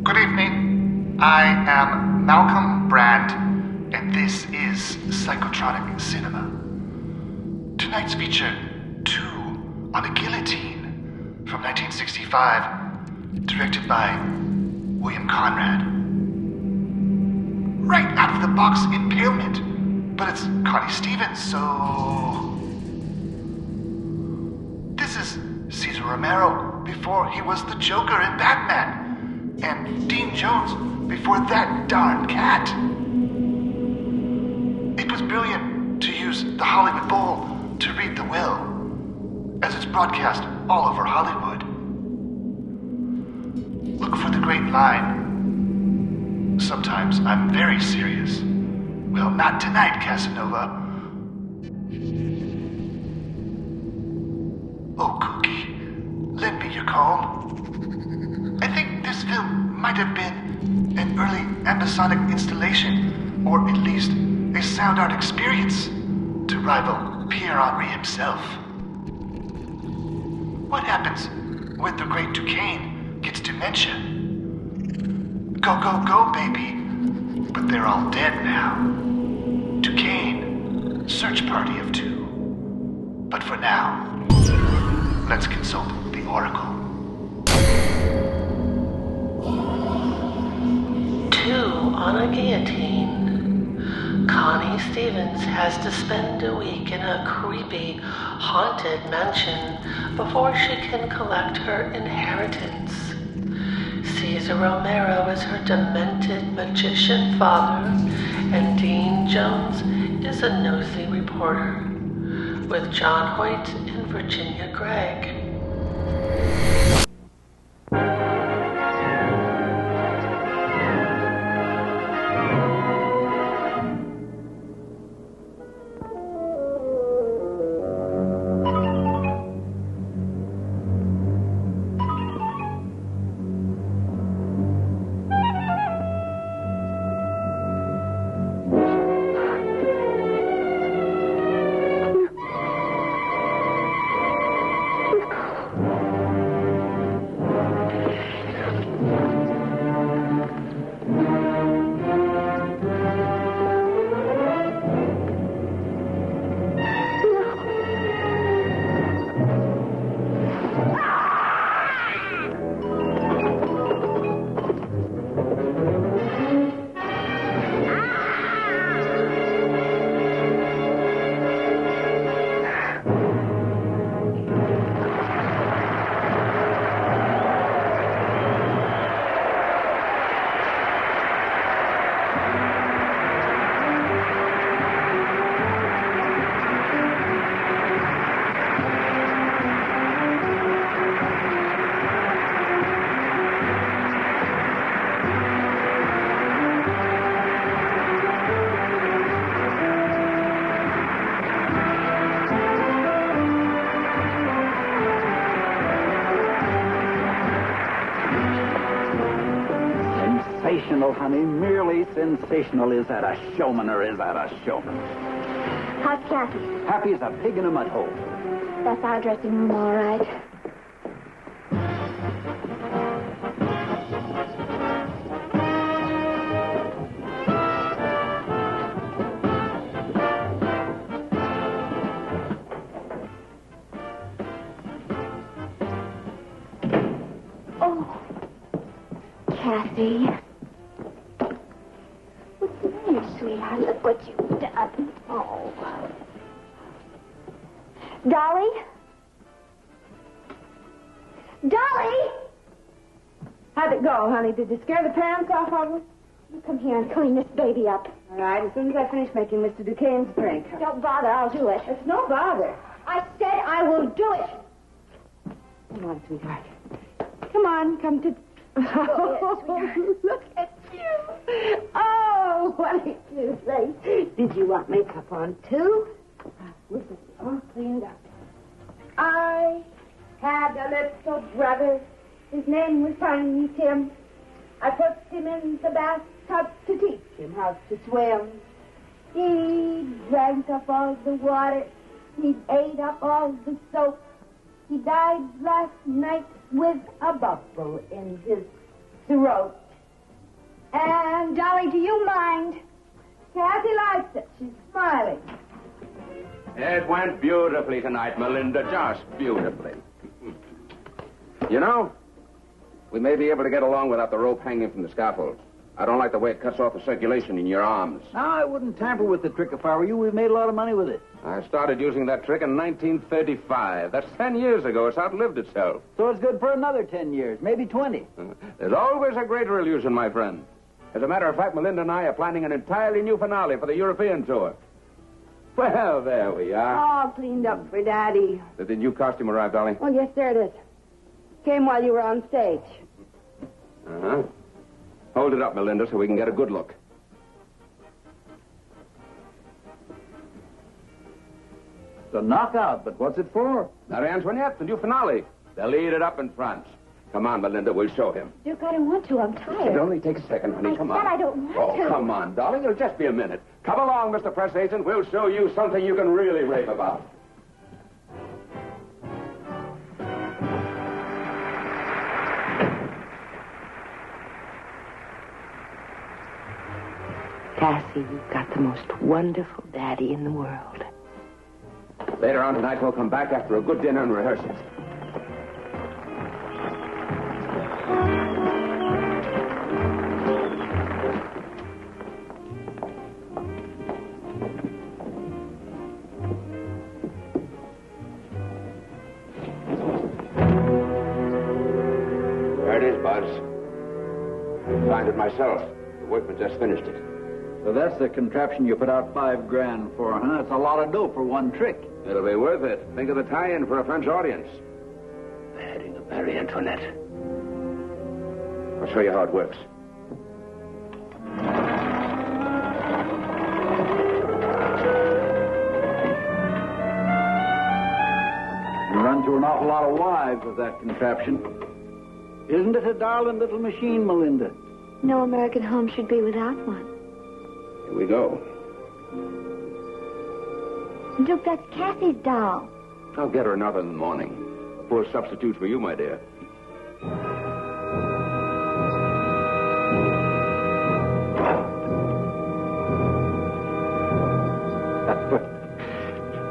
Good evening. I am Malcolm Brandt, and this is Psychotronic Cinema. Tonight's feature, 2 on a Guillotine, from 1965, directed by William Conrad. Right out of the box, impalement, but it's Connie Stevens, so... This is Cesar Romero before he was the Joker in Batman. And Dean Jones before that darn cat. It was brilliant to use the Hollywood Bowl to read the will, as it's broadcast all over Hollywood. Look for the great line. Sometimes I'm very serious. Well, not tonight, Casanova. Oh, Cookie, lend me your comb. I think this film might have been an early ambisonic installation, or at least a sound art experience to rival Pierre Henry himself. What happens when the great Duquesne gets dementia? Go, go, go, baby. But they're all dead now. Duquesne, search party of 2. But for now, let's consult the Oracle. 2 on a Guillotine. Connie Stevens has to spend a week in a creepy, haunted mansion before she can collect her inheritance. Cesar Romero is her demented magician father, and Dean Jones is a nosy reporter, with John Hoyt and Virginia Gregg. Sensational, honey. Merely sensational. Is that a showman or is that a showman? How's Kathy? Happy as a pig in a mud hole. That's our dressing room, all right. Oh, Kathy. What's the matter, sweetheart? Look what you've done. Oh. Dolly? Dolly! How'd it go, honey? Did you scare the pants off of them? You come here and clean this baby up. All right, as soon as I finish making Mr. Duquesne's drink. Don't bother, I'll do it. It's no bother. I said I will do it. Come on, sweetheart. Come on, come to... Oh, look at you. Oh, what did you say? Did you want makeup on, too? We'll get you all cleaned up. I had a little brother. His name was Tiny Tim. I put him in the bathtub to teach him how to swim. He drank up all the water. He ate up all the soap. He died last night with a bubble in his throat. And, Dolly, do you mind? Kathy likes it. She's smiling. It went beautifully tonight, Melinda. Just beautifully. You know, we may be able to get along without the rope hanging from the scaffold. I don't like the way it cuts off the circulation in your arms. No, I wouldn't tamper with the trick if I were you. We've made a lot of money with it. I started using that trick in 1935. That's 10 years ago. It's outlived itself. So it's good for another 10 years, maybe 20. There's always a greater illusion, my friend. As a matter of fact, Melinda and I are planning an entirely new finale for the European tour. Well, there we are. All cleaned up for Daddy. Did the new costume arrive, Dolly? Oh, yes, there it is. Came while you were on stage. Uh-huh. Hold it up, Melinda, so we can get a good look. It's a knockout, but what's it for? Marie Antoinette, the new finale. They'll lead it up in front. Come on, Melinda, we'll show him. Duke, I don't want to. I'm tired. It only takes a second, honey. Come on. I don't want to. Oh, come on, darling. It'll just be a minute. Come along, Mr. Press Agent. We'll show you something you can really rave about. Cassie, you've got the most wonderful daddy in the world. Later on tonight, we'll come back after a good dinner and rehearsals. There it is, Buzz. I signed it myself. The workman just finished it. So that's the contraption you put out $5,000 for, huh? It's a lot of dough for one trick. It'll be worth it. Think of the tie-in for a French audience. The heading of Marie Antoinette. I'll show you how it works. You run through an awful lot of wives with that contraption. Isn't it a darling little machine, Melinda? No American home should be without one. Here we go. Duke, that's Cassie's doll. I'll get her another in the morning. A poor substitute for you, my dear.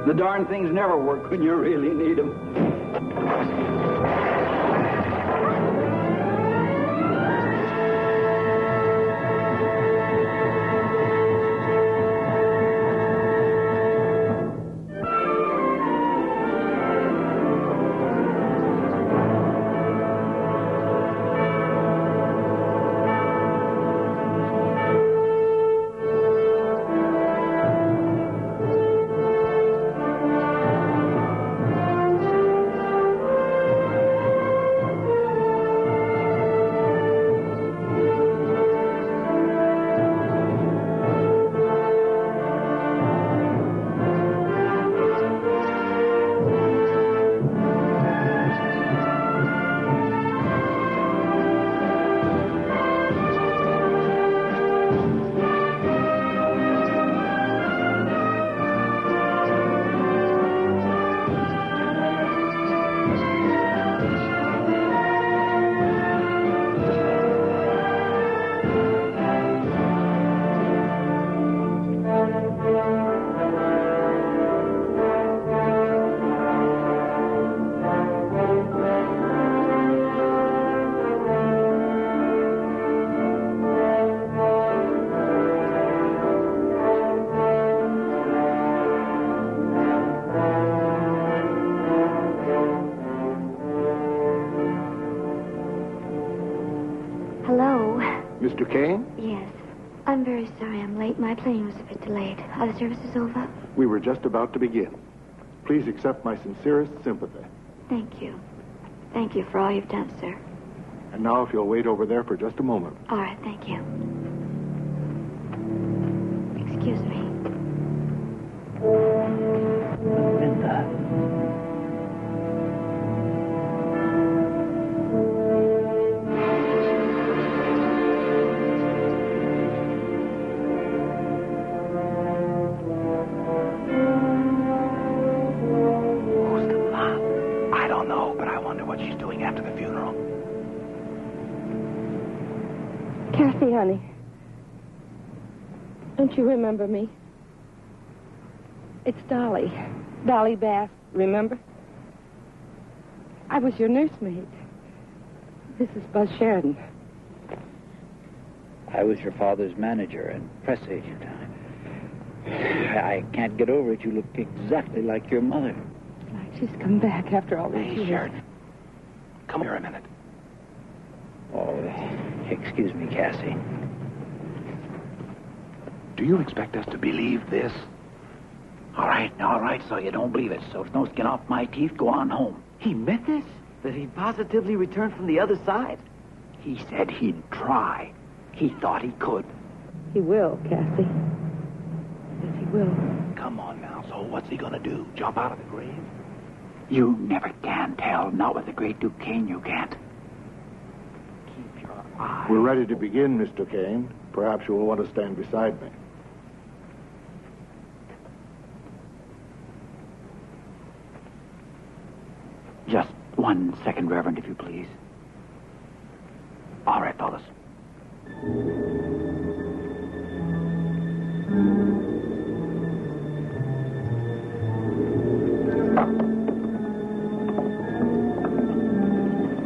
The darn things never work when you really need them. Mr. Kane? Yes. I'm very sorry I'm late. My plane was a bit delayed. Are the services over? We were just about to begin. Please accept my sincerest sympathy. Thank you. Thank you for all you've done, sir. And now, if you'll wait over there for just a moment. All right, thank you. Excuse me. Linda. Who's the mom? I don't know, but I wonder what she's doing after the funeral. Kathy, honey. Don't you remember me? It's Dolly. Dolly Bass, remember? I was your nursemaid. This is Buzz Sheridan. I was your father's manager and press agent. I can't get over it. You look exactly like your mother. Like she's come back after all these years. Sheridan. Come here a minute. Oh, excuse me, Cassie. Do you expect us to believe this? All right, so you don't believe it. So it's no skin off my teeth. Go on home. He meant this? That he positively returned from the other side? He said he'd try. He thought he could. He will, Cassie. Yes, he will. Come on now. So what's he gonna do? Jump out of the grave? You never can tell. Not with the great Duke Kane, you can't. Keep your eye. We're ready to begin, Mr. Kane. Perhaps you will want to stand beside me. Just 1 second, Reverend, if you please. All right, fellas.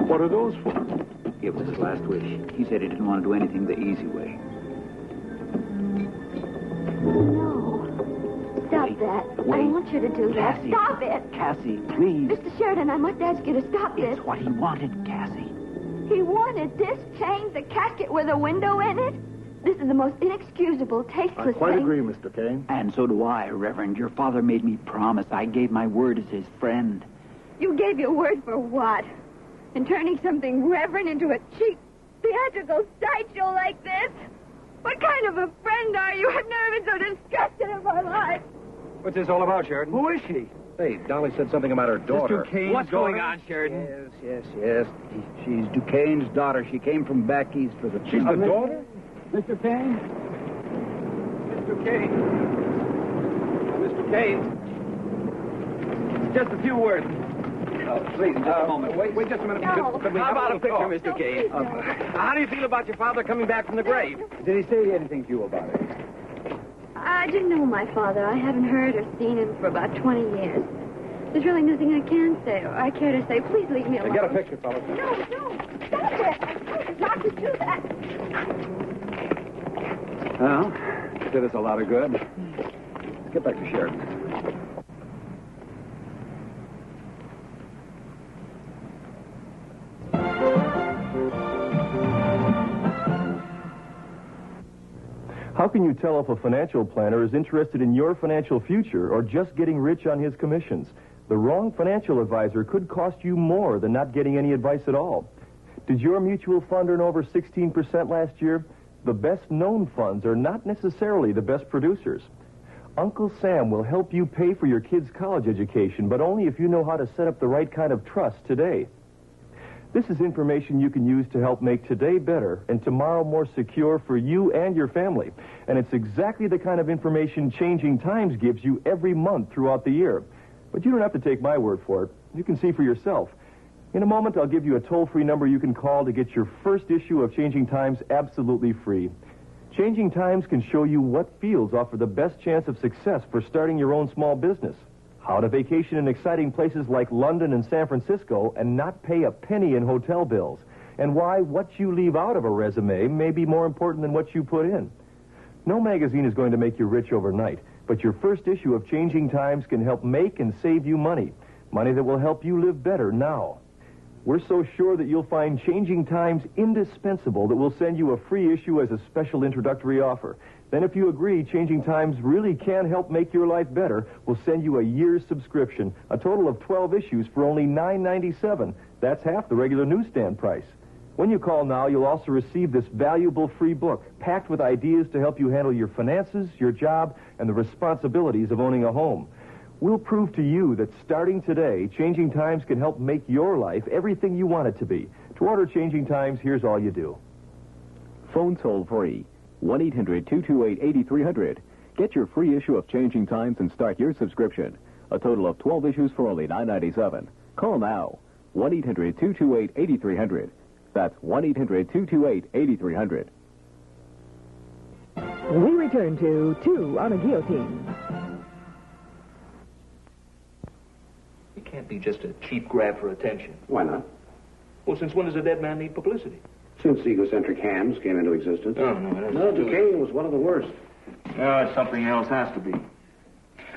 What are those for? It was his last wish. He said he didn't want to do anything the easy way. No. Stop that. I Wait. don't want you to do that. Cassie. Stop it. Cassie, please. Mr. Sheridan, I must ask you to stop this. It's what he wanted, Cassie. He wanted this chain, the casket with a window in it? This is the most inexcusable, tasteless I quite thing. agree, Mr. Kane. And so do I, Reverend. Your father made me promise. I gave my word as his friend. You gave your word for what? In turning something reverend into a cheap, theatrical sideshow like this? What kind of a friend are you? I've never been so disgusted in my life. What's this all about, Sheridan? Who is she? Hey, Dolly said something about her daughter. What's going on, Sheridan? Yes. She's Duquesne's daughter. She came from back east for the... She's the daughter? Mr. Kane? Mr. Kane. Mr. Kane. Just a few words. Please, just a moment. Wait just a minute. No. Could we How have about a little picture, talk? Mr. Kane? No. How do you feel about your father coming back from the grave? Did he say anything to you about it? I didn't know my father. I haven't heard or seen him for about 20 years. There's really nothing I can say or I care to say. Please leave me alone. Get a picture, fellas. No. Stop it. I told you not to do that. Well, did us a lot of good. Let's get back to Sheridan. How can you tell if a financial planner is interested in your financial future or just getting rich on his commissions? The wrong financial advisor could cost you more than not getting any advice at all. Did your mutual fund earn over 16% last year? The best known funds are not necessarily the best producers. Uncle Sam will help you pay for your kids' college education, but only if you know how to set up the right kind of trust today. This is information you can use to help make today better and tomorrow more secure for you and your family. And it's exactly the kind of information Changing Times gives you every month throughout the year. But you don't have to take my word for it. You can see for yourself. In a moment, I'll give you a toll-free number you can call to get your first issue of Changing Times absolutely free. Changing Times can show you what fields offer the best chance of success for starting your own small business. How to vacation in exciting places like London and San Francisco and not pay a penny in hotel bills. And why what you leave out of a resume may be more important than what you put in. No magazine is going to make you rich overnight, but your first issue of Changing Times can help make and save you money. Money that will help you live better now. We're so sure that you'll find Changing Times indispensable that we'll send you a free issue as a special introductory offer. Then if you agree Changing Times really can help make your life better, we'll send you a year's subscription, a total of 12 issues for only $9.97. That's half the regular newsstand price. When you call now, you'll also receive this valuable free book, packed with ideas to help you handle your finances, your job, and the responsibilities of owning a home. We'll prove to you that starting today, Changing Times can help make your life everything you want it to be. To order Changing Times, here's all you do. Phone toll free. 1-800-228-8300. Get your free issue of Changing Times and start your subscription. A total of 12 issues for only $9.97. Call now. 1-800-228-8300. That's 1-800-228-8300. We return to Two on a Guillotine. It can't be just a cheap grab for attention. Why not? Well, since when does a dead man need publicity? Since egocentric hams came into existence. No, Duquesne was one of the worst. Something else has to be.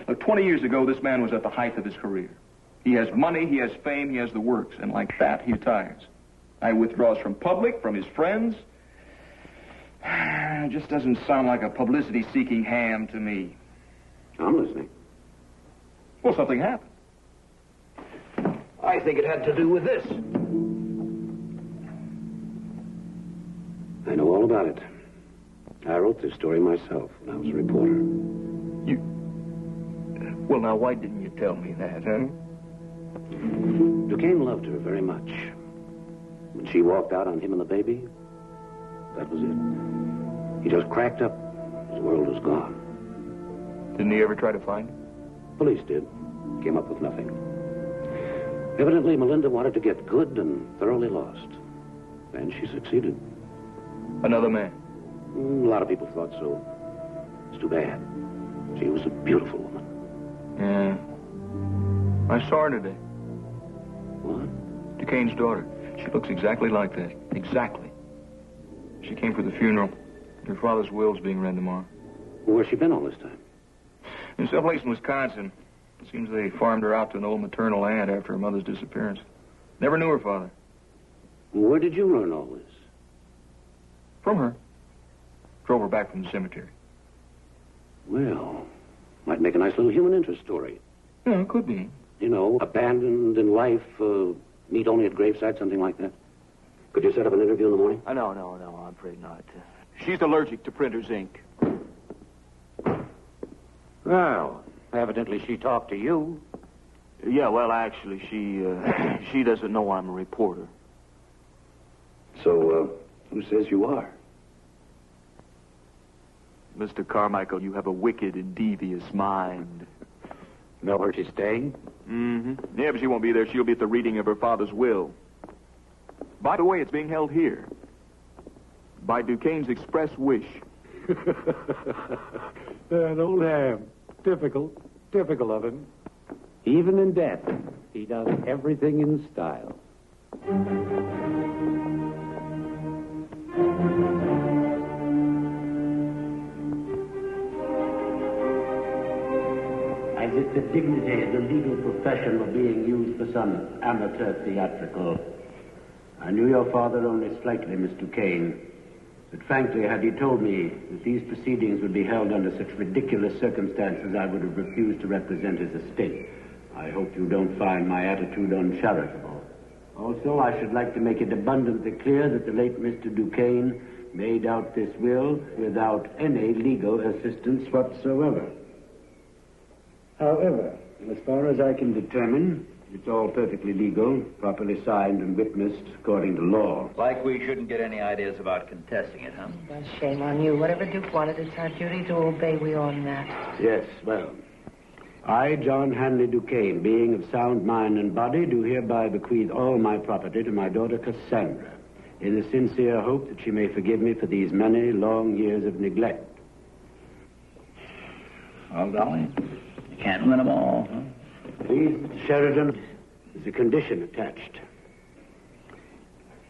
Look, 20 years ago, this man was at the height of his career. He has money, he has fame, he has the works, and like that, he retires. He withdraws from public, from his friends. It just doesn't sound like a publicity-seeking ham to me. I'm listening. Well, something happened. I think it had to do with this. I know all about it. I wrote this story myself when I was a reporter. Well, now, why didn't you tell me that, huh? Duquesne loved her very much. When she walked out on him and the baby, that was it. He just cracked up. His world was gone. Didn't he ever try to find her? Police did. Came up with nothing. Evidently, Melinda wanted to get good and thoroughly lost. And she succeeded. Another man? A lot of people thought so. It's too bad. She was a beautiful woman. Yeah. I saw her today. What? Duquesne's daughter. She looks exactly like that. Exactly. She came for the funeral. Her father's will's being read tomorrow. Where's she been all this time? In some place in Wisconsin. It seems they farmed her out to an old maternal aunt after her mother's disappearance. Never knew her father. Where did you learn all this? From her. Drove her back from the cemetery. Well, might make a nice little human interest story. Yeah, it could be. You know, abandoned in life, meet only at graveside, something like that. Could you set up an interview in the morning? No, I'm afraid not. She's allergic to printer's ink. Well, evidently she talked to you. Yeah, well, actually, she doesn't know I'm a reporter. So, who says you are? Mr. Carmichael, you have a wicked and devious mind. Know where she's staying? Mm-hmm. Yeah, but she won't be there. She'll be at the reading of her father's will. By the way, it's being held here. By Duquesne's express wish. An old ham. Typical of him. Even in death, he does everything in style. As if the dignity of the legal profession were being used for some amateur theatrical. I knew your father only slightly, Miss Duquesne. But frankly, had he told me that these proceedings would be held under such ridiculous circumstances, I would have refused to represent his estate. I hope you don't find my attitude uncharitable. Also, I should like to make it abundantly clear that the late Mr. Duquesne made out this will without any legal assistance whatsoever. However, as far as I can determine, it's all perfectly legal, properly signed and witnessed according to law. Like we shouldn't get any ideas about contesting it, huh? Well, shame on you. Whatever Duke wanted, it's our duty to obey. We own that. Yes, well, I, John Hanley Duquesne, being of sound mind and body, do hereby bequeath all my property to my daughter Cassandra, in the sincere hope that she may forgive me for these many long years of neglect. Oh, golly. You can't win them all, huh? Please, Sheridan, there's a condition attached.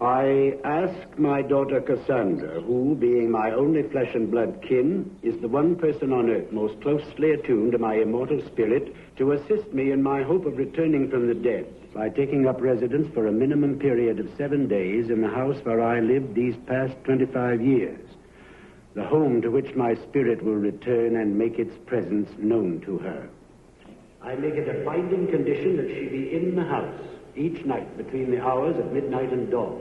I ask my daughter Cassandra, who, being my only flesh and blood kin, is the one person on earth most closely attuned to my immortal spirit, to assist me in my hope of returning from the dead by taking up residence for a minimum period of 7 days in the house where I lived these past 25 years, the home to which my spirit will return and make its presence known to her. I make it a binding condition that she be in the house each night between the hours of midnight and dawn.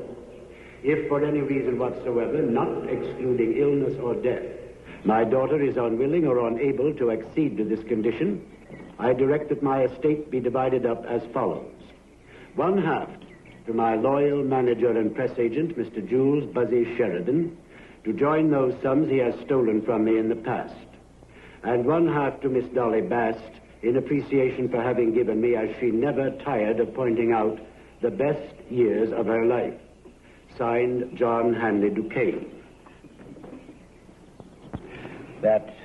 If for any reason whatsoever, not excluding illness or death, my daughter is unwilling or unable to accede to this condition, I direct that my estate be divided up as follows. 1/2 to my loyal manager and press agent, Mr. Jules Buzzy Sheridan, to join those sums he has stolen from me in the past. And 1/2 to Miss Dolly Bast, in appreciation for having given me, as she never tired of pointing out, the best years of her life. Signed, John Hanley Duquesne.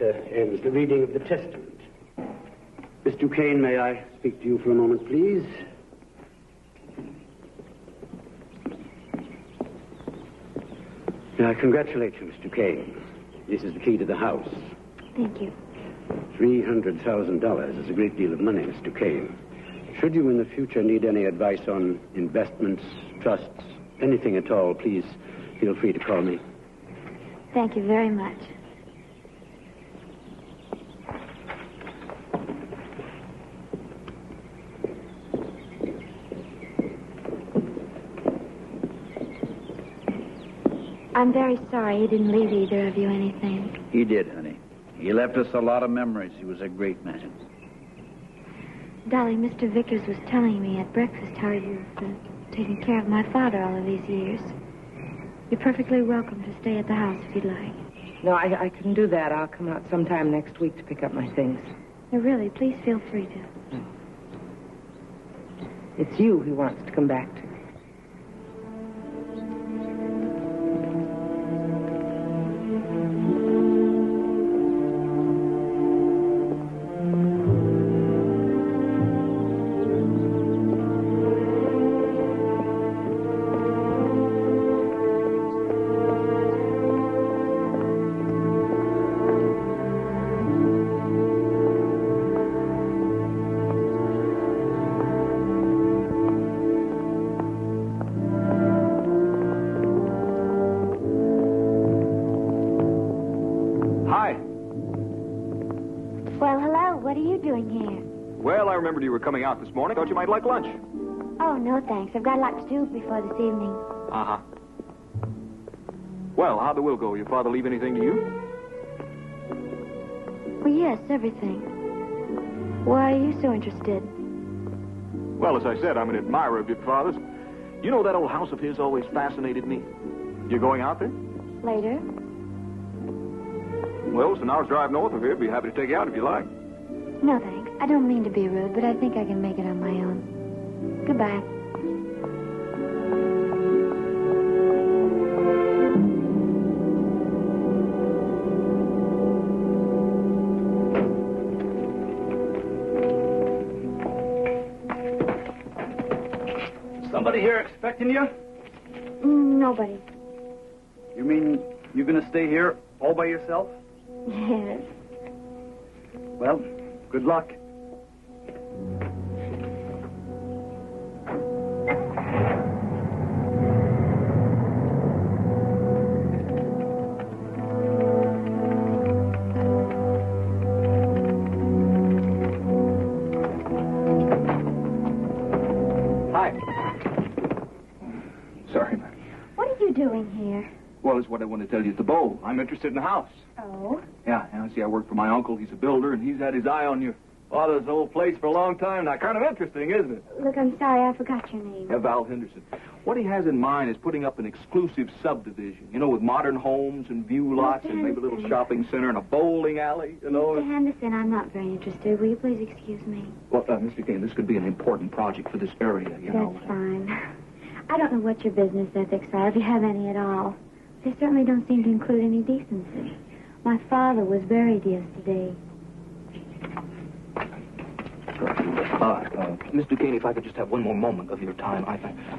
ends the reading of the testament. Miss Duquesne, may I speak to you for a moment, please? I congratulate you, Miss Duquesne. This is the key to the house. Thank you. $300,000 is a great deal of money, Miss Duquesne. Should you in the future need any advice on investments, trusts, anything at all, please feel free to call me. Thank you very much. I'm very sorry he didn't leave either of you anything. He did, honey. He left us a lot of memories. He was a great man. Dolly, Mr. Vickers was telling me at breakfast how you've taken care of my father all of these years. You're perfectly welcome to stay at the house if you'd like. No, I couldn't do that. I'll come out sometime next week to pick up my things. No, really, please feel free to. It's you he wants to come back to. I remembered you were coming out this morning. Thought you might like lunch. Oh, no, thanks. I've got a lot to do before this evening. Uh-huh. Well, how'd the will go? Your father leave anything to you? Well, yes, everything. Why are you so interested? Well, as I said, I'm an admirer of your father's. You know, that old house of his always fascinated me. You're going out there? Later. Well, it's an hour's drive north of here. I'd be happy to take you out if you like. No, thanks. I don't mean to be rude, but I think I can make it on my own. Goodbye. Somebody here expecting you? Nobody. You mean you're going to stay here all by yourself? Yes. Well, good luck. Hi. Sorry. What are you doing here? Well, it's what I want to tell you at the bowl. I'm interested in the house. Oh? Yeah, see, I work for my uncle. He's a builder, and he's had his eye on your father's old place for a long time now. Kind of interesting, isn't it? Look, I'm sorry, I forgot your name. Val Henderson. What he has in mind is putting up an exclusive subdivision, you know, with modern homes and view lots and maybe a little shopping center and a bowling alley, you know. Mr. Henderson, I'm not very interested. Will you please excuse me? Well, Mr. Kane, this could be an important project for this area, you know. That's fine. I don't know what your business ethics are, if you have any at all. They certainly don't seem to include any decency. My father was buried yesterday. Mr. Kane, if I could just have one more moment of your time,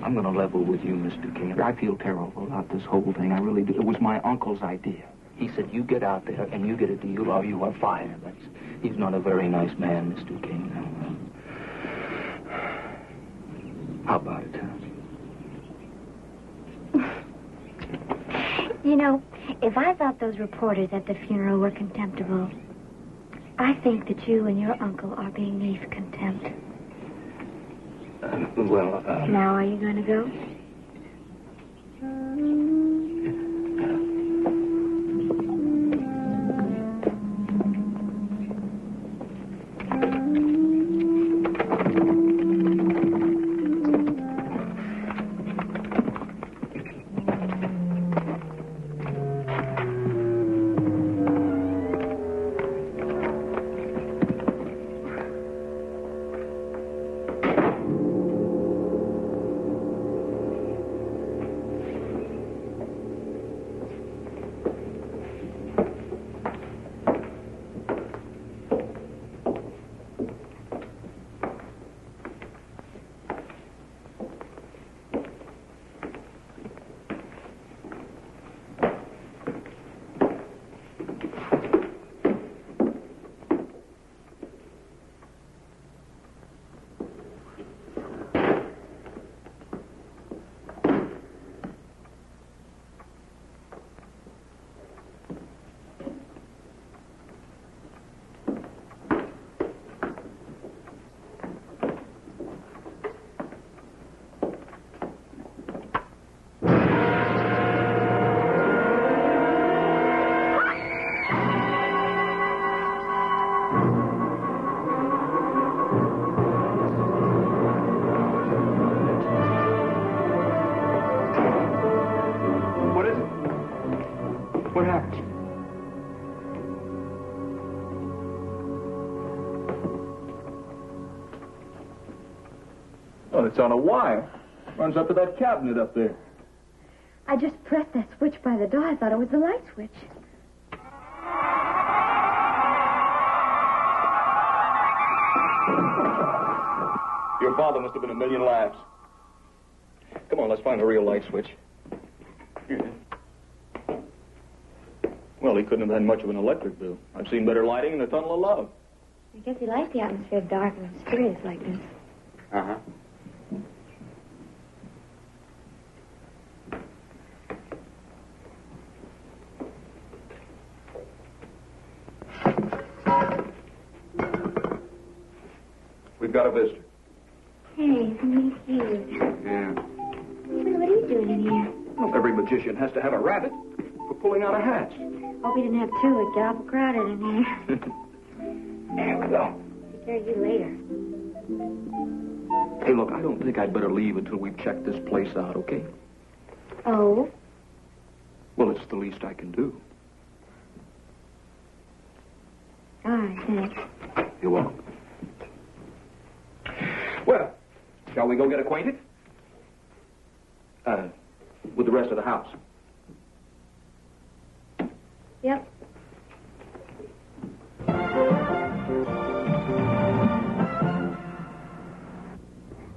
I'm going to level with you, Mr. Kane. I feel terrible about this whole thing. I really do. It was my uncle's idea. He said, you get out there and you get a deal or you are fired. He's not a very nice man, Mr. Kane. How about it, You know, if I thought those reporters at the funeral were contemptible, I think that you and your uncle are being me for contempt. Now, are you going to go? what happened? Oh, it's on a wire. Runs up to that cabinet up there. I just pressed that switch by the door. I thought it was the light switch. Your father must have been a million laughs. Come on, let's find the real light switch. Here. Well, he couldn't have had much of an electric bill. I've seen better lighting in a tunnel of love. I guess he likes the atmosphere dark and mysterious like this. Uh-huh. We've got a visitor. Hey, meet you. Yeah. What are you doing in here? Well, every magician has to have a rabbit for pulling out a hat. Hope you didn't have two. It'd get awful crowded in here. There we go. Take care of you later. Hey, look, I don't think I'd better leave until we've checked this place out, okay? Oh? Well, it's the least I can do. All right, thanks. You're welcome. Well, shall we go get acquainted? With the rest of the house. Yep.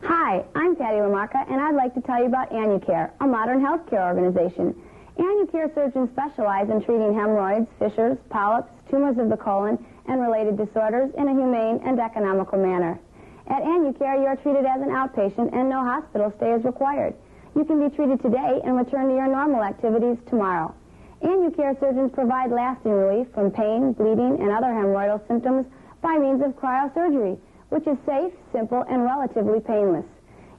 Hi, I'm Patty Lamarca, and I'd like to tell you about AnnuCare, a modern healthcare organization. AnnuCare surgeons specialize in treating hemorrhoids, fissures, polyps, tumors of the colon, and related disorders in a humane and economical manner. At AnnuCare, you are treated as an outpatient, and no hospital stay is required. You can be treated today and return to your normal activities tomorrow. AnnuCare surgeons provide lasting relief from pain, bleeding, and other hemorrhoidal symptoms by means of cryosurgery, which is safe, simple, and relatively painless.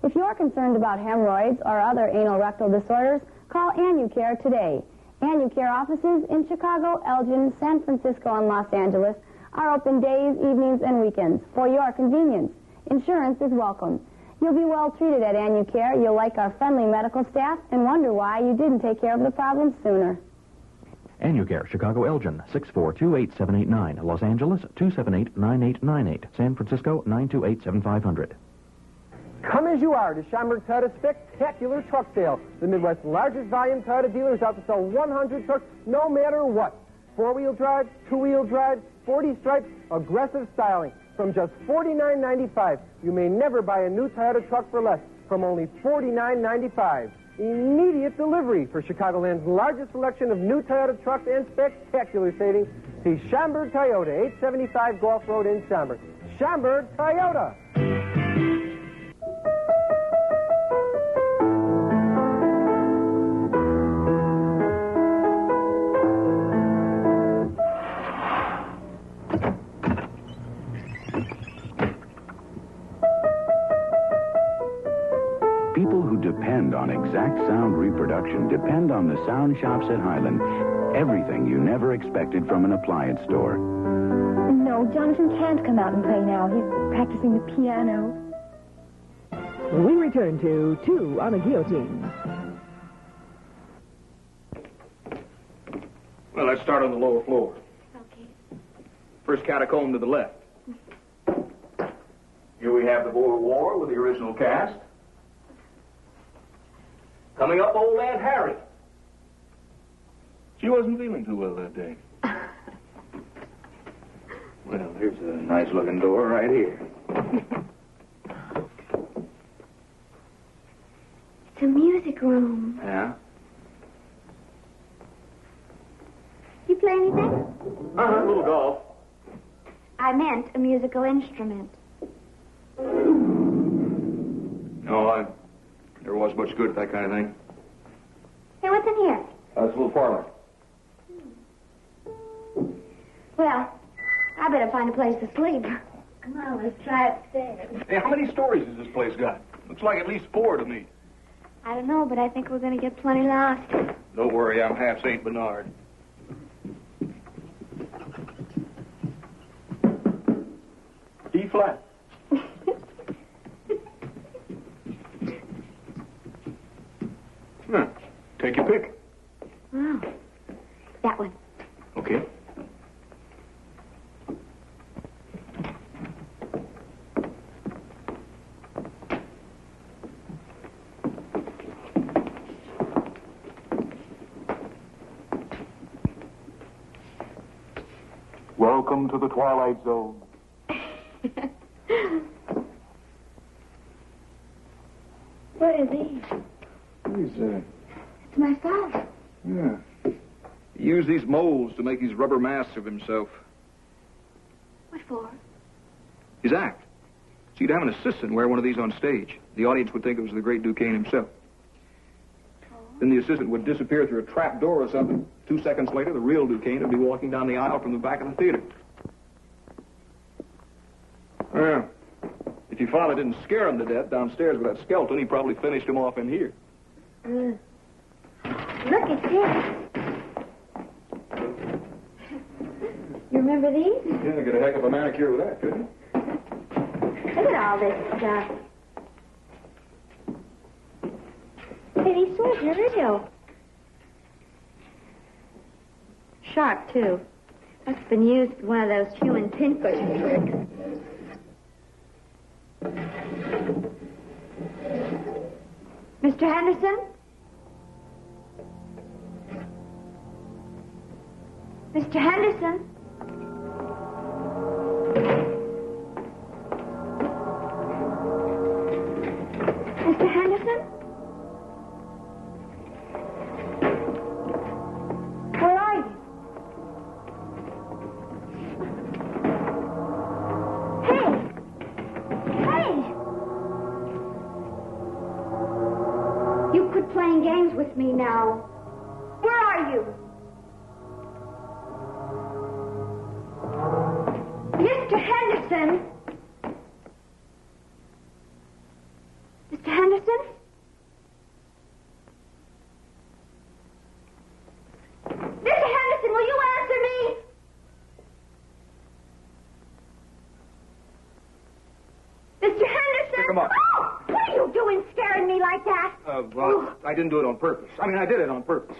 If you're concerned about hemorrhoids or other anal rectal disorders, call AnnuCare today. AnnuCare offices in Chicago, Elgin, San Francisco, and Los Angeles are open days, evenings, and weekends for your convenience. Insurance is welcome. You'll be well treated at AnnuCare. You'll like our friendly medical staff and wonder why you didn't take care of the problem sooner. AnnuCare, Chicago, Elgin, 642-8789. Los Angeles, 278-9898. San Francisco, 928-7500. Come as you are to Schaumburg Toyota's spectacular truck sale. The Midwest's largest volume Toyota dealer is out to sell 100 trucks no matter what. Four-wheel drive, two-wheel drive, 40 stripes, aggressive styling. From just $49.95, you may never buy a new Toyota truck for less. From only $49.95. Immediate delivery for Chicagoland's largest selection of new Toyota trucks and spectacular savings. See Schaumburg Toyota, 875 Gulf Road in Schaumburg. Schaumburg Toyota. People who depend on exact sound reproduction depend on the sound shops at Highland. Everything you never expected from an appliance store. No, Jonathan can't come out and play now. He's practicing the piano. We return to Two on a Guillotine. Well, let's start on the lower floor. Okay. First catacomb to the left. Here we have the Boer War with the original cast. Coming up, old Aunt Harry. She wasn't feeling too well that day. Well, here's a nice-looking door right here. It's a music room. Yeah? You play anything? A little golf. I meant a musical instrument. No, I never was much good at that kind of thing. Hey, what's in here? It's a little parlor. Well, I better find a place to sleep. Come on, let's try upstairs. Hey, how many stories has this place got? Looks like at least 4 to me. I don't know, but I think we're going to get plenty lost. Don't worry, I'm half St. Bernard. D flat. Take your pick. Wow. That one. Okay. Welcome to the Twilight Zone. What are these? He's, It's my father. yeah. He used these molds to make these rubber masks of himself. What for? His act. So you'd have an assistant wear one of these on stage. The audience would think it was the great Duquesne himself. Then the assistant would disappear through a trap door or something. 2 seconds later, the real Duquesne would be walking down the aisle from the back of the theater. Well, if your father didn't scare him to death downstairs with that skeleton, he probably finished him off in here. Look at this. You remember these? Yeah, get a heck of a manicure with that, couldn't you? Look at all this stuff. Hey, these swords are original. Sharp, too. Must have been used with one of those human pincushion tricks. Mr. Henderson? Mr. Henderson? Mr. Henderson? Where are you? Hey! You quit playing games with me now. Where are you? Mr. Henderson? Mr. Henderson? Mr. Henderson, will you answer me? Mr. Henderson? Pick him up. Oh, what are you doing scaring me like that? Well, I didn't do it on purpose. I mean, I did it on purpose.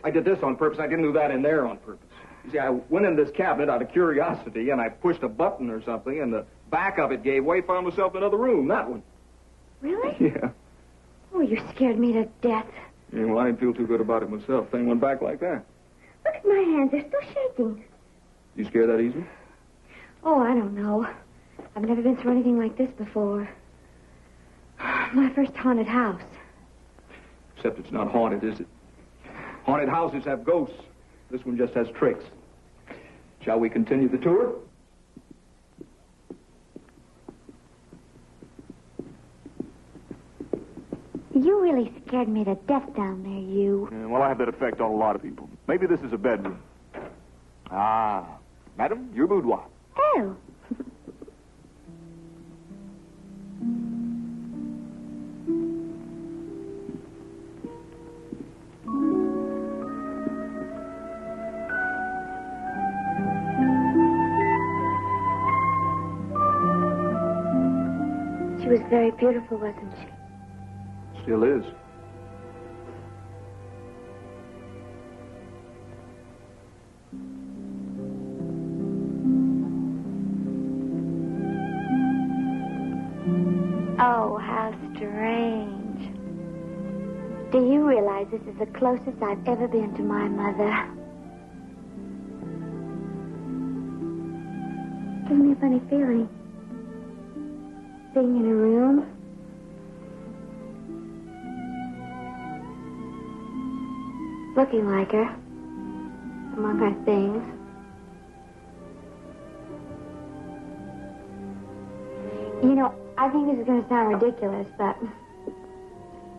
I did this on purpose. I didn't do that in there on purpose. You see, I went in this cabinet out of curiosity, and I pushed a button or something, and the back of it gave way, found myself in another room, that one. Really? Yeah. Oh, you scared me to death. Yeah, well, I didn't feel too good about it myself. Thing went back like that. Look at my hands. They're still shaking. You scared that easy? Oh, I don't know. I've never been through anything like this before. My first haunted house. Except it's not haunted, is it? Haunted houses have ghosts. This one just has tricks. Shall we continue the tour? You really scared me to death down there, you. Yeah, well, I have that effect on a lot of people. Maybe this is a bedroom. Ah, madam, your boudoir. Oh. She was very beautiful, wasn't she? Still is. Oh, how strange. Do you realize this is the closest I've ever been to my mother? Gives me a funny feeling. Being in a room. Looking like her. Among her things. You know, I think this is going to sound ridiculous, but...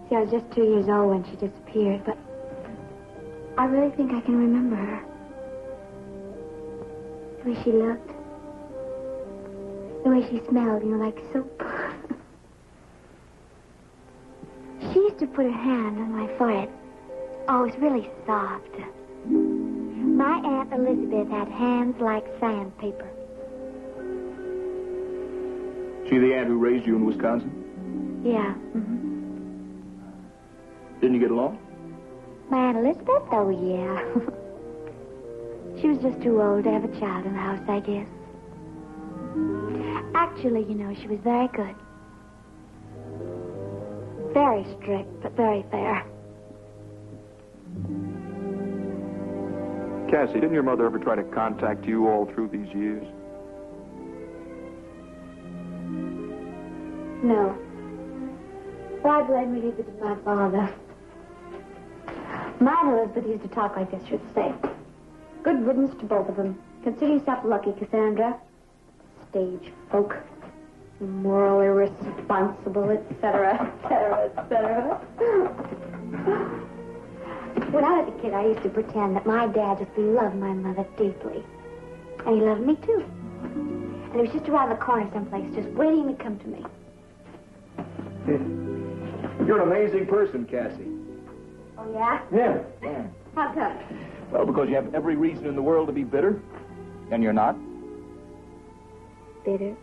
See, I was just 2 years old when she disappeared, but... I really think I can remember her. The way she looked. The way she smelled, you know, like soap. She used to put her hand on my forehead. Oh, it was really soft. My Aunt Elizabeth had hands like sandpaper. She the aunt who raised you in Wisconsin? Yeah. Didn't you get along? My Aunt Elizabeth? Oh, yeah. She was just too old to have a child in the house, I guess. Actually, you know, she was very good. Very strict, but very fair. Cassie, didn't your mother ever try to contact you all through these years? No. Well, I blame really to my father. My Elizabeth used to talk like this, should say. Good riddance to both of them. Consider yourself lucky, Cassandra. Stage folk. Immoral, irresponsible, etc., etc., etc. When I was a kid, I used to pretend that my dad just loved my mother deeply. And he loved me, too. And he was just around the corner someplace, just waiting to come to me. You're an amazing person, Cassie. Oh, yeah? Yeah. How come? Well, because you have every reason in the world to be bitter, and you're not. Bitter?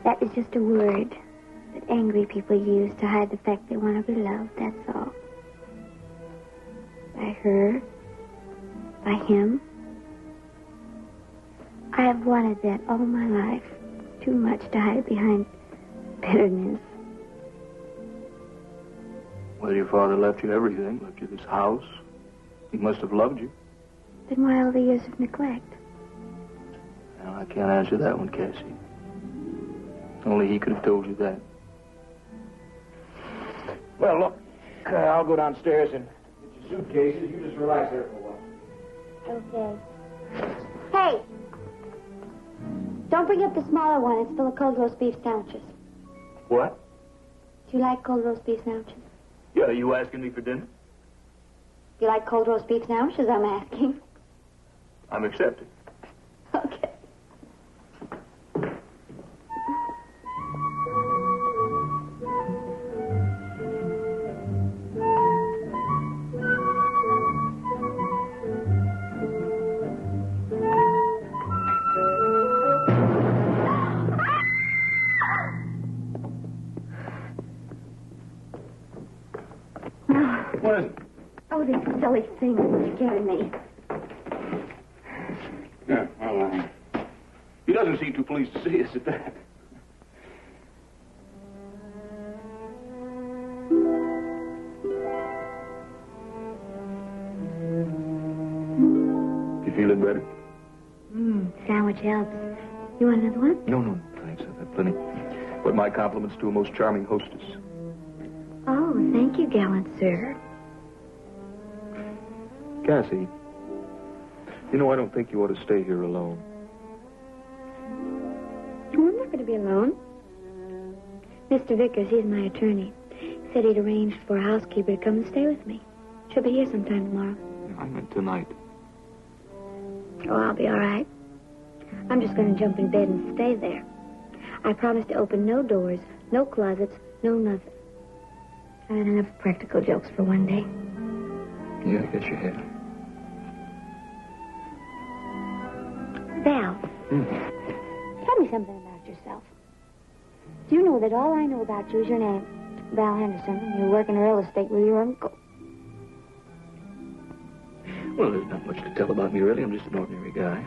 That is just a word that angry people use to hide the fact they want to be loved, that's all. By her. By him. I have wanted that all my life. Too much to hide behind bitterness. Well, your father left you everything, left you this house. He must have loved you. Then why all the years of neglect? Well, I can't answer that one, Cassie. Only he could have told you that. Well, look, I'll go downstairs and get your suitcases. You just relax there for a while. Okay. Hey! Don't bring up the smaller one. It's full of cold roast beef sandwiches. What? Do you like cold roast beef sandwiches? Yeah, are you asking me for dinner? Do you like cold roast beef sandwiches, I'm asking? I'm accepting. Okay. What is it? Oh, this silly thing is scaring me. Yeah, well, he doesn't seem too pleased to see us at that. You feeling better? Sandwich helps. You want another one? No, thanks. I've had plenty. But my compliments to a most charming hostess. Oh, thank you, gallant sir. Cassie, you know, I don't think you ought to stay here alone. Oh, I'm not going to be alone. Mr. Vickers, he's my attorney, said he'd arranged for a housekeeper to come and stay with me. She'll be here sometime tomorrow. I meant tonight. Oh, I'll be all right. I'm just going to jump in bed and stay there. I promise to open no doors, no closets, no nothing. I had enough practical jokes for one day. Yeah, I guess you have. Val, tell me something about yourself. Do you know that all I know about you is your name, Val Henderson, and you work in real estate with your uncle? Well, there's not much to tell about me, really. I'm just an ordinary guy.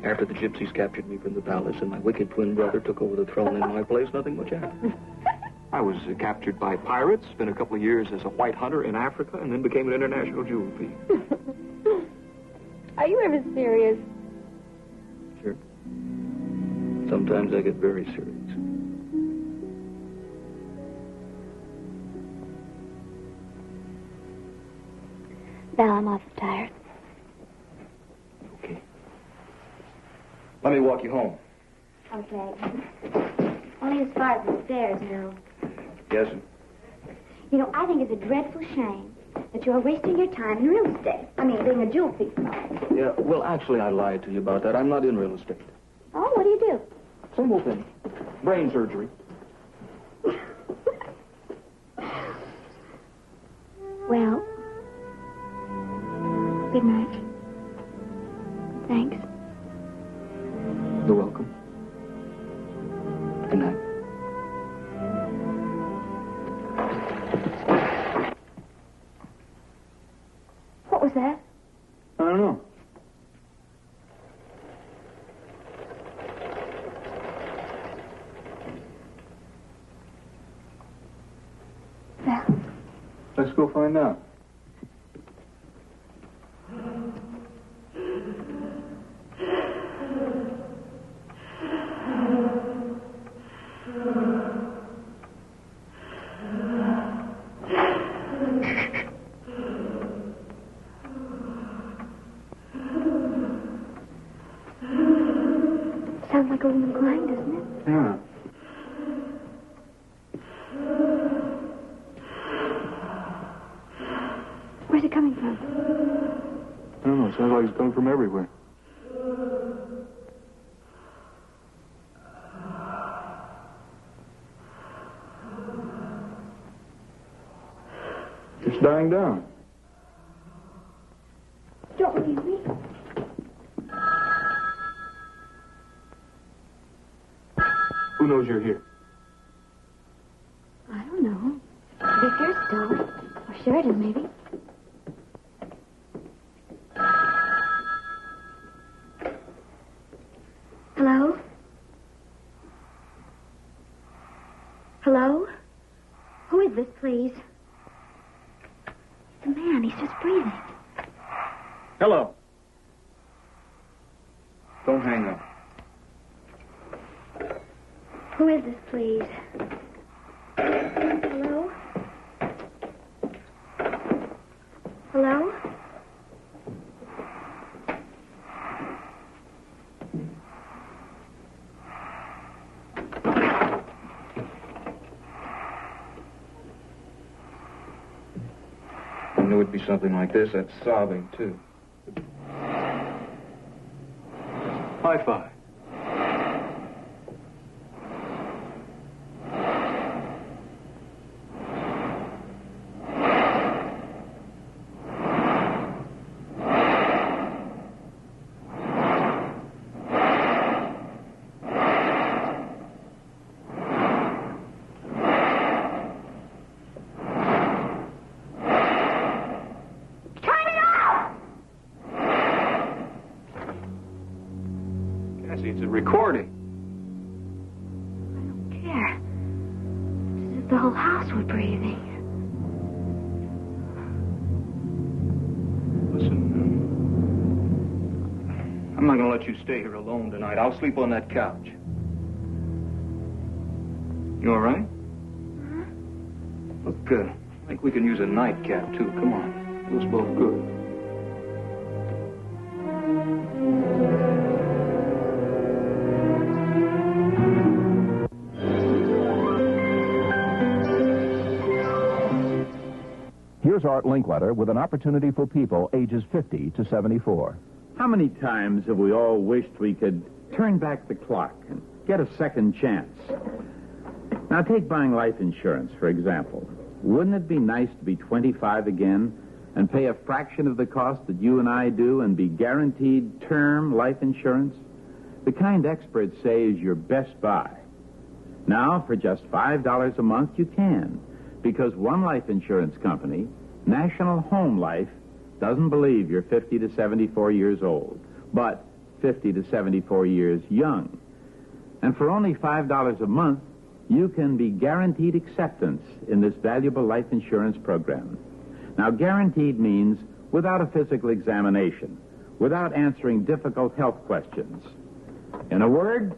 After the gypsies captured me from the palace and my wicked twin brother took over the throne in my place, nothing much happened. I was captured by pirates, spent a couple of years as a white hunter in Africa, and then became an international jewel thief. Are you ever serious? Sure. Sometimes I get very serious. Val, I'm awful tired. Okay. Let me walk you home. Okay. Only as far as the stairs, no. Yes? You know, I think it's a dreadful shame that you're wasting your time in real estate. I mean, being a jewel thief. Yeah, well, actually, I lied to you about that. I'm not in real estate. Oh, what do you do? Same old thing. Brain surgery. Well, good night. Thanks. You're welcome. Good night. that? I don't know. Well, Let's go find out. sounds like a woman crying, doesn't it? Yeah. Where's it coming from? I don't know. It sounds like it's coming from everywhere. It's dying down. Don't leave me. Who knows you're here? I don't know. Victor, Stone, or Sheridan, maybe. Hello? Hello? Who is this, please? The man, he's just breathing. Hello. Don't hang up. Who is this, please? Hello? Hello? I knew it'd be something like this. That's sobbing, too. Hi-Fi. It's a recording. I don't care. It's as if the whole house were breathing. Listen, I'm not going to let you stay here alone tonight. I'll sleep on that couch. You all right? Huh? Look, I think we can use a nightcap, too. Come on. Do us both good. Here's Art Linkletter with an opportunity for people ages 50 to 74. How many times have we all wished we could turn back the clock and get a second chance? Now, take buying life insurance, for example. Wouldn't it be nice to be 25 again and pay a fraction of the cost that you and I do and be guaranteed term life insurance? The kind experts say is your best buy. Now, for just $5 a month, you can, because one life insurance company, National Home Life, doesn't believe you're 50 to 74 years old, but 50 to 74 years young. And for only $5 a month, you can be guaranteed acceptance in this valuable life insurance program. Now, guaranteed means without a physical examination, without answering difficult health questions. In a word,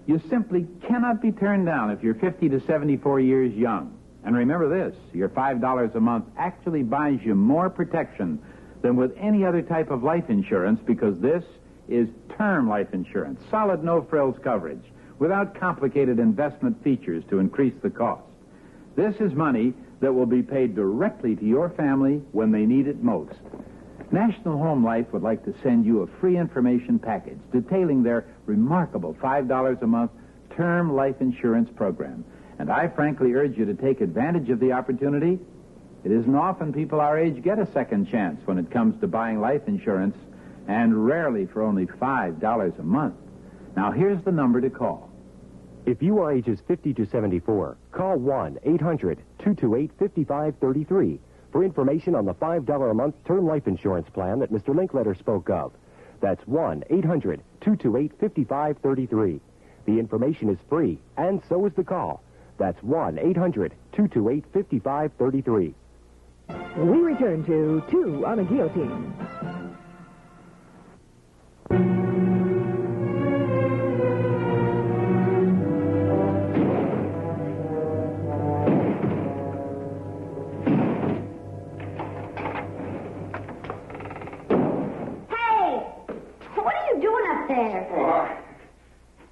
you simply cannot be turned down if you're 50 to 74 years young. And remember this, your $5 a month actually buys you more protection than with any other type of life insurance, because this is term life insurance, solid no-frills coverage, without complicated investment features to increase the cost. This is money that will be paid directly to your family when they need it most. National Home Life would like to send you a free information package detailing their remarkable $5 a month term life insurance program. And I frankly urge you to take advantage of the opportunity. It isn't often people our age get a second chance when it comes to buying life insurance, and rarely for only $5 a month. Now, here's the number to call. If you are ages 50 to 74, call 1-800-228-5533 for information on the $5 a month term life insurance plan that Mr. Linkletter spoke of. That's 1-800-228-5533. The information is free, and so is the call. That's 1-800-228-5533. We return to Two on a Guillotine.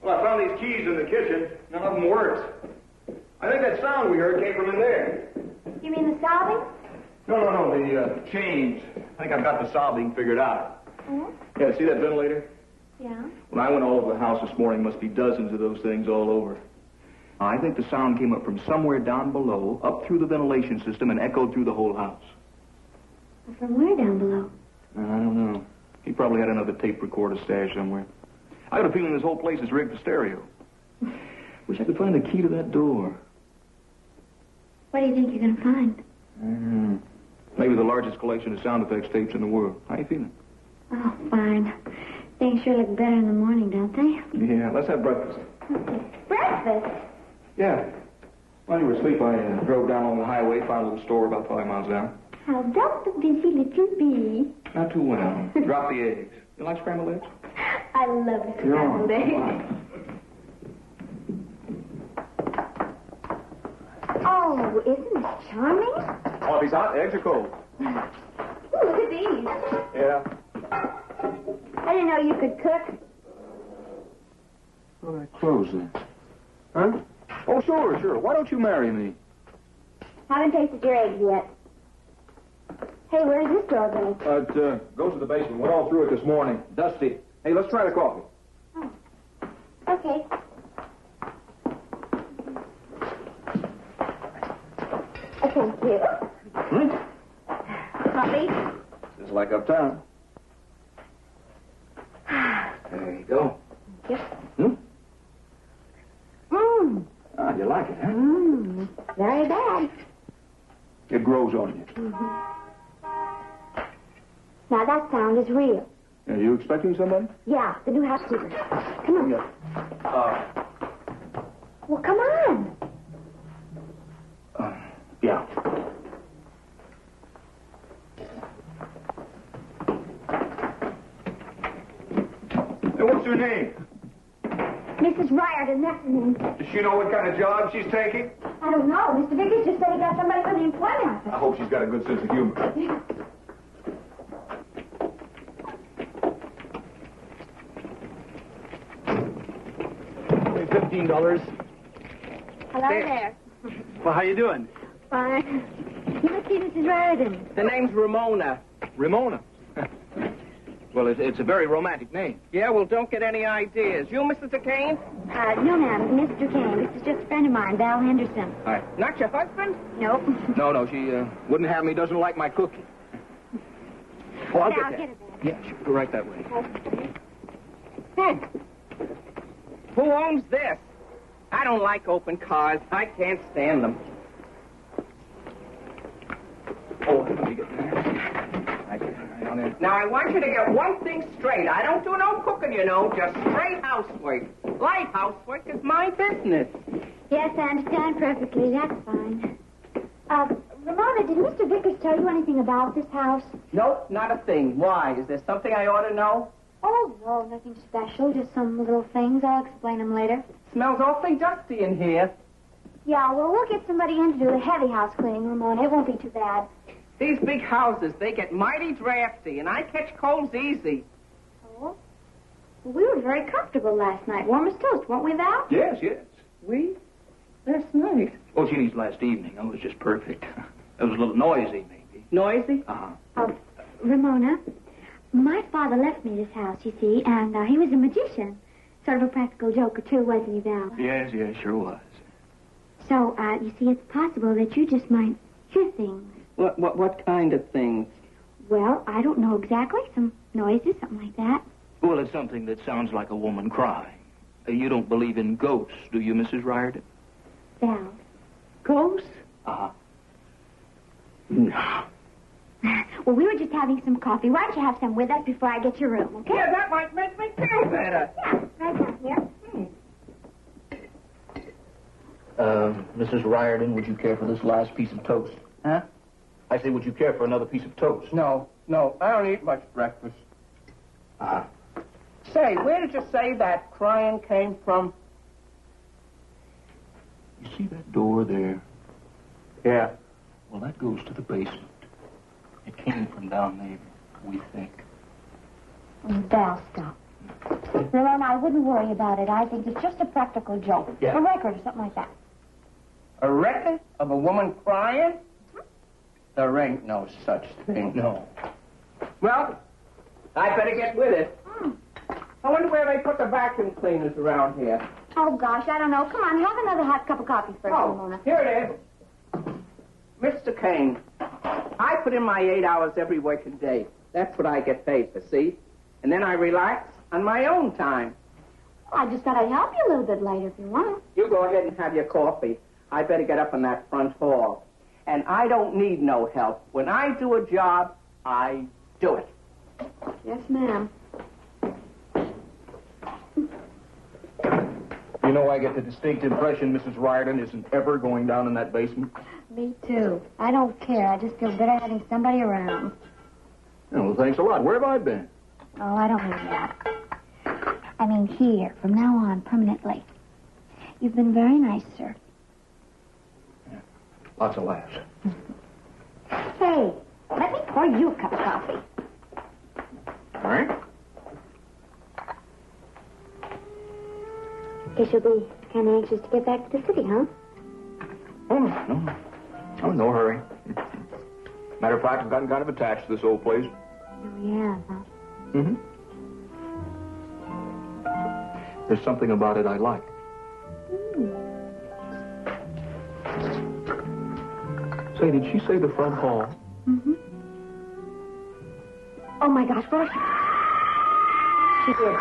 Well, I found these keys in the kitchen. None of them worked. I think that sound we heard came from in there. You mean the sobbing? No, the chains. I think I've got the sobbing figured out. Oh? Yeah, see that ventilator? Yeah. When I went all over the house this morning, must be dozens of those things all over. I think the sound came up from somewhere down below, up through the ventilation system, and echoed through the whole house. From where down below? I don't know. He probably had another tape recorder stashed somewhere. I got a feeling this whole place is rigged for stereo. Wish I could find the key to that door. What do you think you're going to find? Maybe the largest collection of sound effects tapes in the world. How you feeling? Oh, fine. Things sure look better in the morning, don't they? Yeah, let's have breakfast. Okay. Breakfast? Yeah. While you were asleep, I drove down along the highway, found a little store about 5 miles down. How don't the busy little bee. Not too well. Drop the eggs. You like scrambled eggs? I love scrambled eggs. Oh, isn't this charming? Coffee's hot, eggs are cold. Ooh, look at these. Yeah. I didn't know you could cook. What are that clothes then? Huh? Oh, sure. Why don't you marry me? Haven't tasted your eggs yet. Hey, where's this door going? It goes to the basement. Went all through it this morning. Dusty. Hey, let's try the coffee. Oh. Okay. Thank you. Coffee? Just like uptown. There you go. Thank you. Ah, you like it, huh? Very bad. It grows on you. Now, that sound is real. Are you expecting somebody? Yeah, the new housekeeper. Come on. Well, come on. Yeah. Hey, what's her name? Mrs. Riordan, that's her name. Does she know what kind of job she's taking? I don't know. Mr. Vickers just said he got somebody from the employment office. I hope she's got a good sense of humor. $15. Hello there. Well, how you doing? Fine. You must see Mrs. Riordan. The name's Ramona. Ramona? Well, it's a very romantic name. Yeah, well, don't get any ideas. You, Mrs. Kane? No, ma'am. Mr. Kane. This is just a friend of mine, Val Henderson. Hi. Not your husband? Nope. No, she wouldn't have me, doesn't like my cooking. Oh, I'll get it that. Yeah, sure. Go right that way. Who owns this? I don't like open cars. I can't stand them. Oh, let me get that. I get it right on there. Now, I want you to get one thing straight. I don't do no cooking, you know, just straight housework. Light housework is my business. Yes, I understand perfectly. That's fine. Ramona, did Mr. Vickers tell you anything about this house? Nope, not a thing. Why? Is there something I ought to know? Oh, no, nothing special. Just some little things. I'll explain them later. Smells awfully dusty in here. Yeah, well, we'll get somebody in to do the heavy house cleaning, Ramona. It won't be too bad. These big houses, they get mighty drafty, and I catch colds easy. Oh? Well, we were very comfortable last night. Warm as toast, weren't we, Val? Yes. We? Last night? Oh, Jeannie's last evening. That was just perfect. It was a little noisy, maybe. Noisy? Uh-huh. Ramona, my father left me this house, you see, and he was a magician. Sort of a practical joker, too, wasn't he, Val? Yes, sure was. So, you see, it's possible that you just might hear things. What kind of things? Well, I don't know exactly. Some noises, something like that. Well, it's something that sounds like a woman crying. You don't believe in ghosts, do you, Mrs. Riordan? Val. Ghosts? Uh-huh. No. Well, we were just having some coffee. Why don't you have some with us before I get your room, okay? Yeah, that might make me feel better. Yeah, right down here. Mrs. Riordan, would you care for this last piece of toast? Huh? I say, would you care for another piece of toast? No, I don't eat much breakfast. Say, where did you say that crying came from? You see that door there? Yeah. Well, that goes to the basement. It came from down there, we think. They'll stop. Ramona, I wouldn't worry about it. I think it's just a practical joke. Yeah. A record or something like that. A record of a woman crying? There ain't no such thing. No. Well, I better get with it. I wonder where they put the vacuum cleaners around here. Oh, gosh, I don't know. Come on, have another hot cup of coffee first, Ramona. Here it is. Mr. Kane, I put in my 8 hours every working day. That's what I get paid for, see? And then I relax on my own time. Well, I just thought I'd help you a little bit later if you want. You go ahead and have your coffee. I better get up in that front hall. And I don't need no help. When I do a job, I do it. Yes, ma'am. You know, I get the distinct impression Mrs. Riordan isn't ever going down in that basement. Me too. I don't care. I just feel better having somebody around. Oh, well, thanks a lot. Where have I been? Oh, I don't mean that. I mean here, from now on, permanently. You've been very nice, sir. Yeah. Lots of laughs. Hey, let me pour you a cup of coffee. All right. Guess you'll be kind of anxious to get back to the city, huh? Oh, no. Oh, no hurry. Matter of fact, I've gotten kind of attached to this old place. Oh, yeah, huh? Mm-hmm. There's something about it I like. Say, did she say the front hall? Mm-hmm. Oh, my gosh, where is she? She did.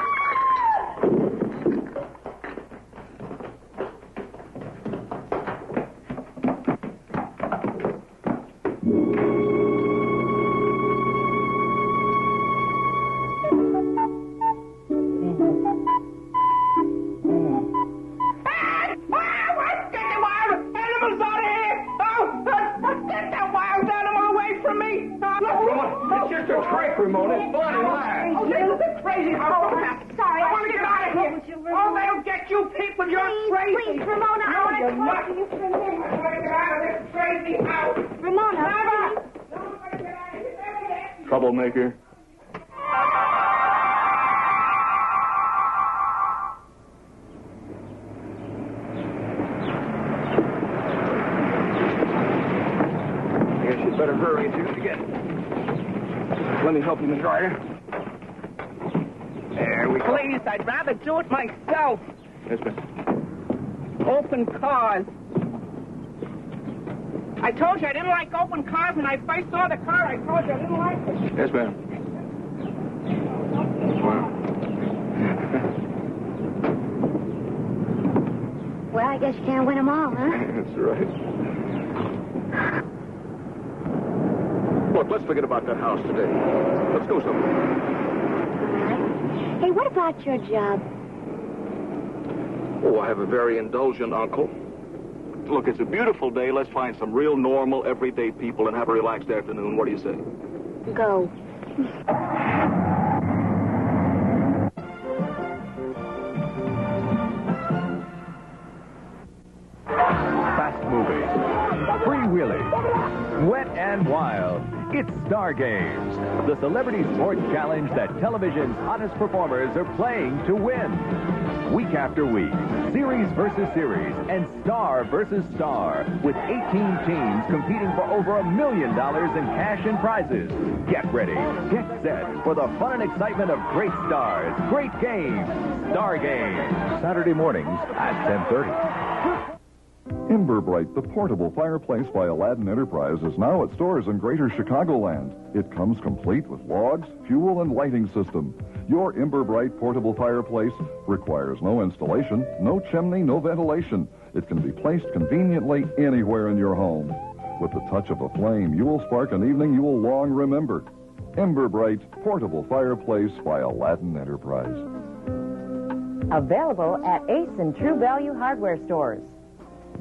Troublemaker. I guess you'd better hurry if you're going to get it. Let me help you, Miss Ryder. There we go. Please, I'd rather do it myself. Yes, ma'am. Open cars. I told you I didn't like open cars when I first saw the car. I told you I didn't like it. Yes, ma'am. Wow. Well, I guess you can't win them all, huh? That's right. Look, let's forget about that house today. Let's go somewhere. Hey, what about your job? Oh, I have a very indulgent uncle. Look, it's a beautiful day. Let's find some real normal, everyday people and have a relaxed afternoon. What do you say? Go. Fast moving, freewheeling, wet and wild. It's Star Games, the celebrity sports challenge that television's hottest performers are playing to win. Week after week, series versus series, and star versus star, with 18 teams competing for over $1 million in cash and prizes. Get ready, get set for the fun and excitement of great stars, great games. Star Games, Saturday mornings at 10:30. Emberbright, the portable fireplace by Aladdin Enterprise, is now at stores in Greater Chicagoland. It comes complete with logs, fuel, and lighting system. Your Emberbright portable fireplace requires no installation, no chimney, no ventilation. It can be placed conveniently anywhere in your home. With the touch of a flame, you will spark an evening you will long remember. Ember Bright Portable Fireplace by Aladdin Enterprise. Available at Ace and True Value hardware stores.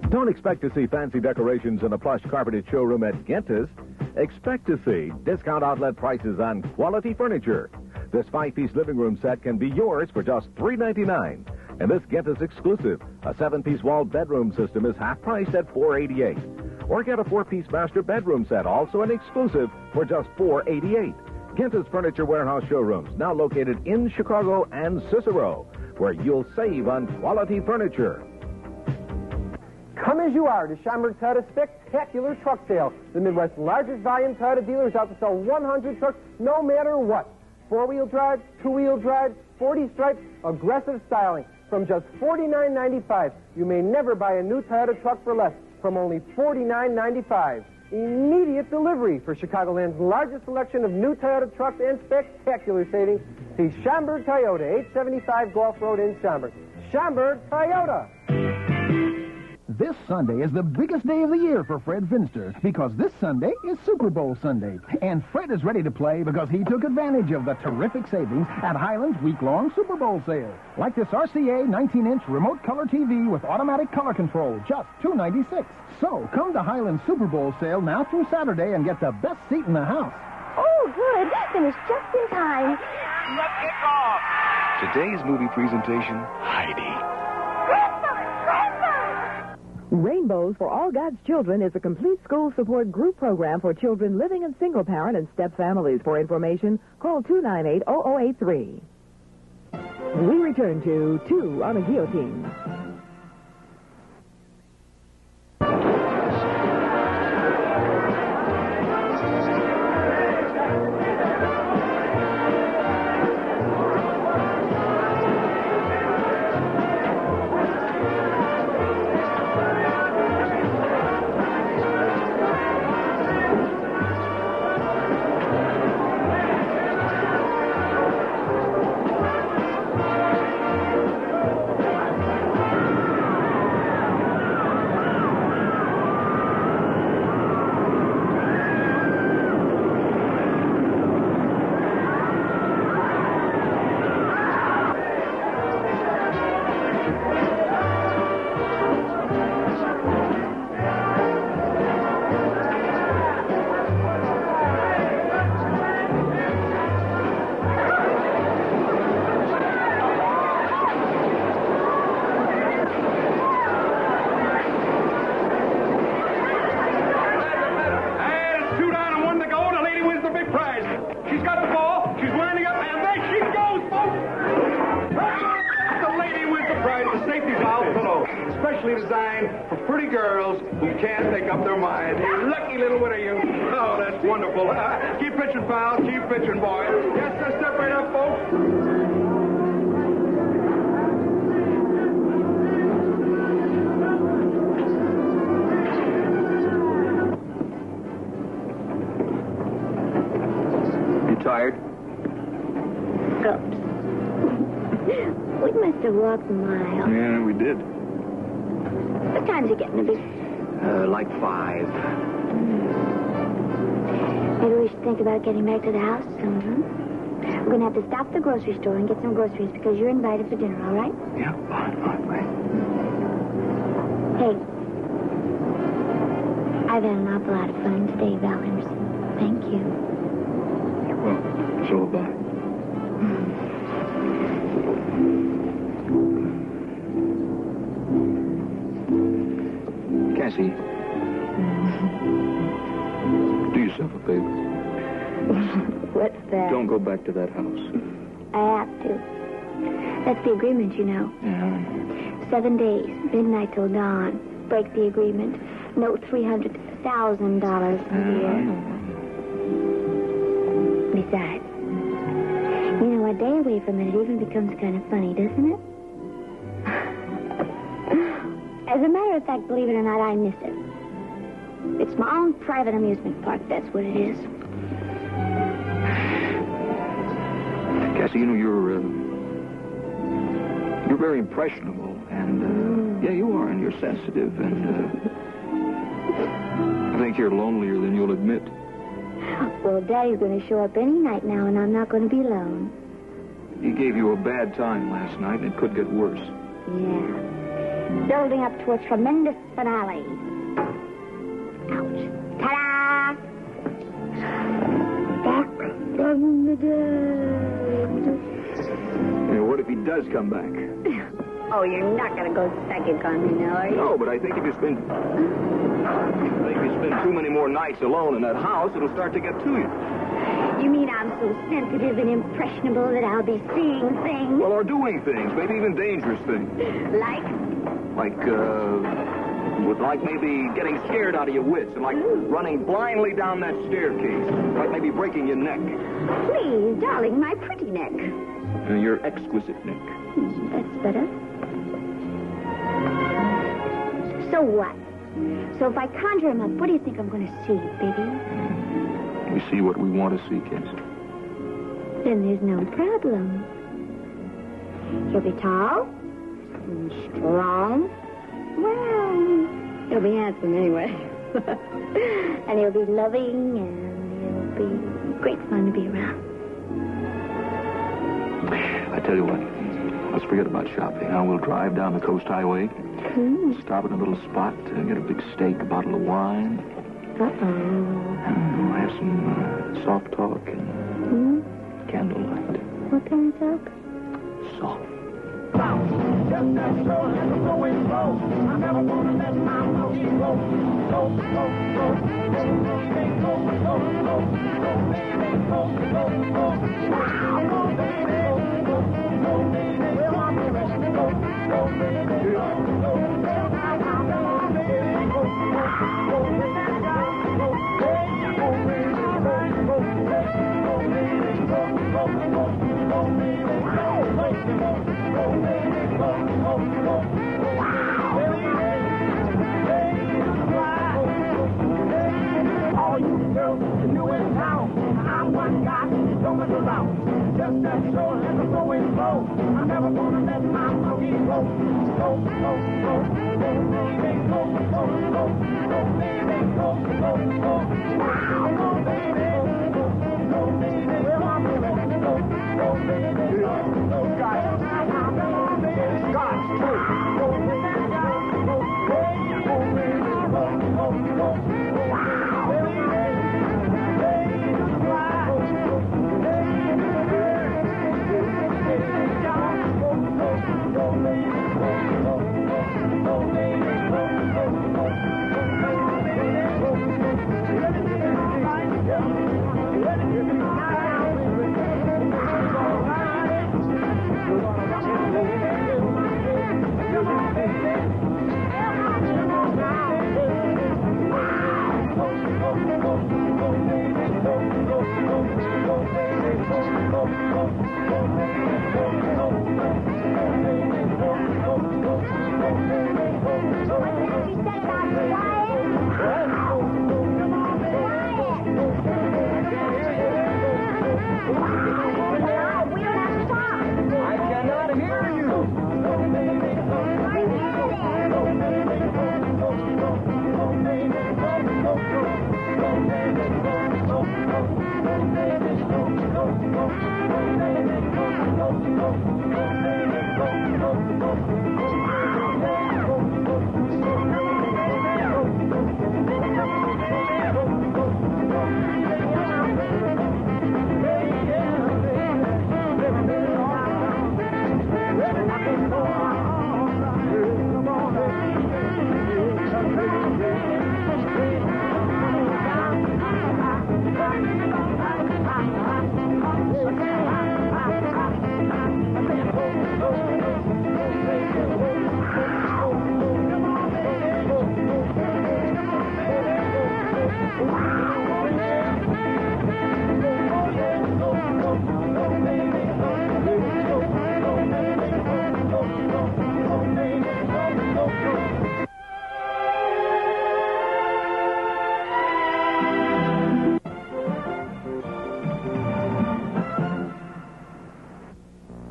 Don't expect to see fancy decorations in a plush carpeted showroom at Gentis. Expect to see discount outlet prices on quality furniture. This 5-piece living room set can be yours for just $3.99. And this Gentis exclusive, a 7-piece wall bedroom system, is half priced at $4.88. Or get a 4-piece master bedroom set, also an exclusive, for just $4.88. Gentis Furniture Warehouse showrooms, now located in Chicago and Cicero, where you'll save on quality furniture. Come as you are to Schaumburg Toyota's spectacular truck sale. The Midwest's largest volume Toyota dealer is out to sell 100 trucks, no matter what. 4-wheel drive, 2-wheel drive, 40 stripes, aggressive styling. From just $49.95, you may never buy a new Toyota truck for less. From only $49.95. Immediate delivery for Chicagoland's largest selection of new Toyota trucks and spectacular savings. See Schaumburg Toyota, 875 Gulf Road in Schaumburg. Schaumburg Toyota. This Sunday is the biggest day of the year for Fred Finster because this Sunday is Super Bowl Sunday. And Fred is ready to play because he took advantage of the terrific savings at Highland's week-long Super Bowl sale. Like this RCA 19-inch remote color TV with automatic color control, just $296. So come to Highland's Super Bowl sale now through Saturday and get the best seat in the house. Oh, good. Finished just in time. The kickoff. Today's movie presentation, Heidi. Rainbows for All God's Children is a complete school support group program for children living in single-parent and step families. For information, call 298-0083. We return to Two on a Guillotine. Especially designed for pretty girls who can't make up their mind. You lucky little winner, you. Oh, that's wonderful. Keep pitching, pal. Keep pitching, boy. Yes, sir. Step right up, folks. You tired? Oops. We must have walked a mile. Yeah, we did. What time's it getting to be? Like 5. Maybe we should think about getting back to the house soon, We're going to have to stop at the grocery store and get some groceries because you're invited for dinner, all right? Yeah, fine. Hey, I've had an awful lot of fun today, Val Emerson. Thank you. Well, so have I. Cassie, do yourself a favor. What's that? Don't go back to that house. I have to. That's the agreement, you know. Yeah. 7 days, midnight till dawn. Break the agreement. No $300,000 a year. Besides, you know, a day away from it even becomes kind of funny, doesn't it? As a matter of fact, believe it or not, I miss it. It's my own private amusement park, that's what it is. Cassie, you know, you're very impressionable, and, yeah, you are, and you're sensitive, and, I think think you're lonelier than you'll admit. Well, Daddy's going to show up any night now, and I'm not going to be alone. He gave you a bad time last night, and it could get worse. Yeah. Building up to a tremendous finale. Ouch. Ta-da! Back from the dead. Yeah, what if he does come back? Oh, you're not going to go psychic on me now, are you? No, but I think if you spend too many more nights alone in that house, it'll start to get to you. You mean I'm so sensitive and impressionable that I'll be seeing things? Well, or doing things, maybe even dangerous things. Like? Like maybe getting scared out of your wits and like running blindly down that staircase. Like maybe breaking your neck. Please, darling, my pretty neck. Your exquisite neck. That's better. So what? So if I conjure him up, what do you think I'm going to see, baby? We see what we want to see, Kiss. Then there's no problem. He'll be tall and strong. Well, he'll be handsome anyway. And he'll be loving, and he'll be great fun to be around. I tell you what, let's forget about shopping. Now we'll drive down the coast highway, stop at a little spot, get a big steak, a bottle of wine. We'll have some soft talk and candlelight. What kind of talk? Soft. Just that show has a flowing flow. I never want to let my mouth go. Go, go, go, go, baby, go, go, go, go, baby, go, go, go. Wow, go, baby, go, go, baby, well, I'm ready to go, go, baby, go, go, well, now, come on, baby, go, go, get that guy, go, baby, go, baby, go, go, go, baby, go, go, go, go, baby, go, baby, go, all you girls new in town, I'm one guy, don't mess around. Just that show has a flowing flow. I'm never gonna let my monkey go. Go, go, go, go, baby, go, go, go, go, baby, go, go, go. Wow, go, baby, go, go, baby, well, I'm ready to go. Go, baby, go, go, guys. Come on, baby, God's truth. Go, baby, go, baby, go, baby, go, go, go. Wow, baby, baby, wow.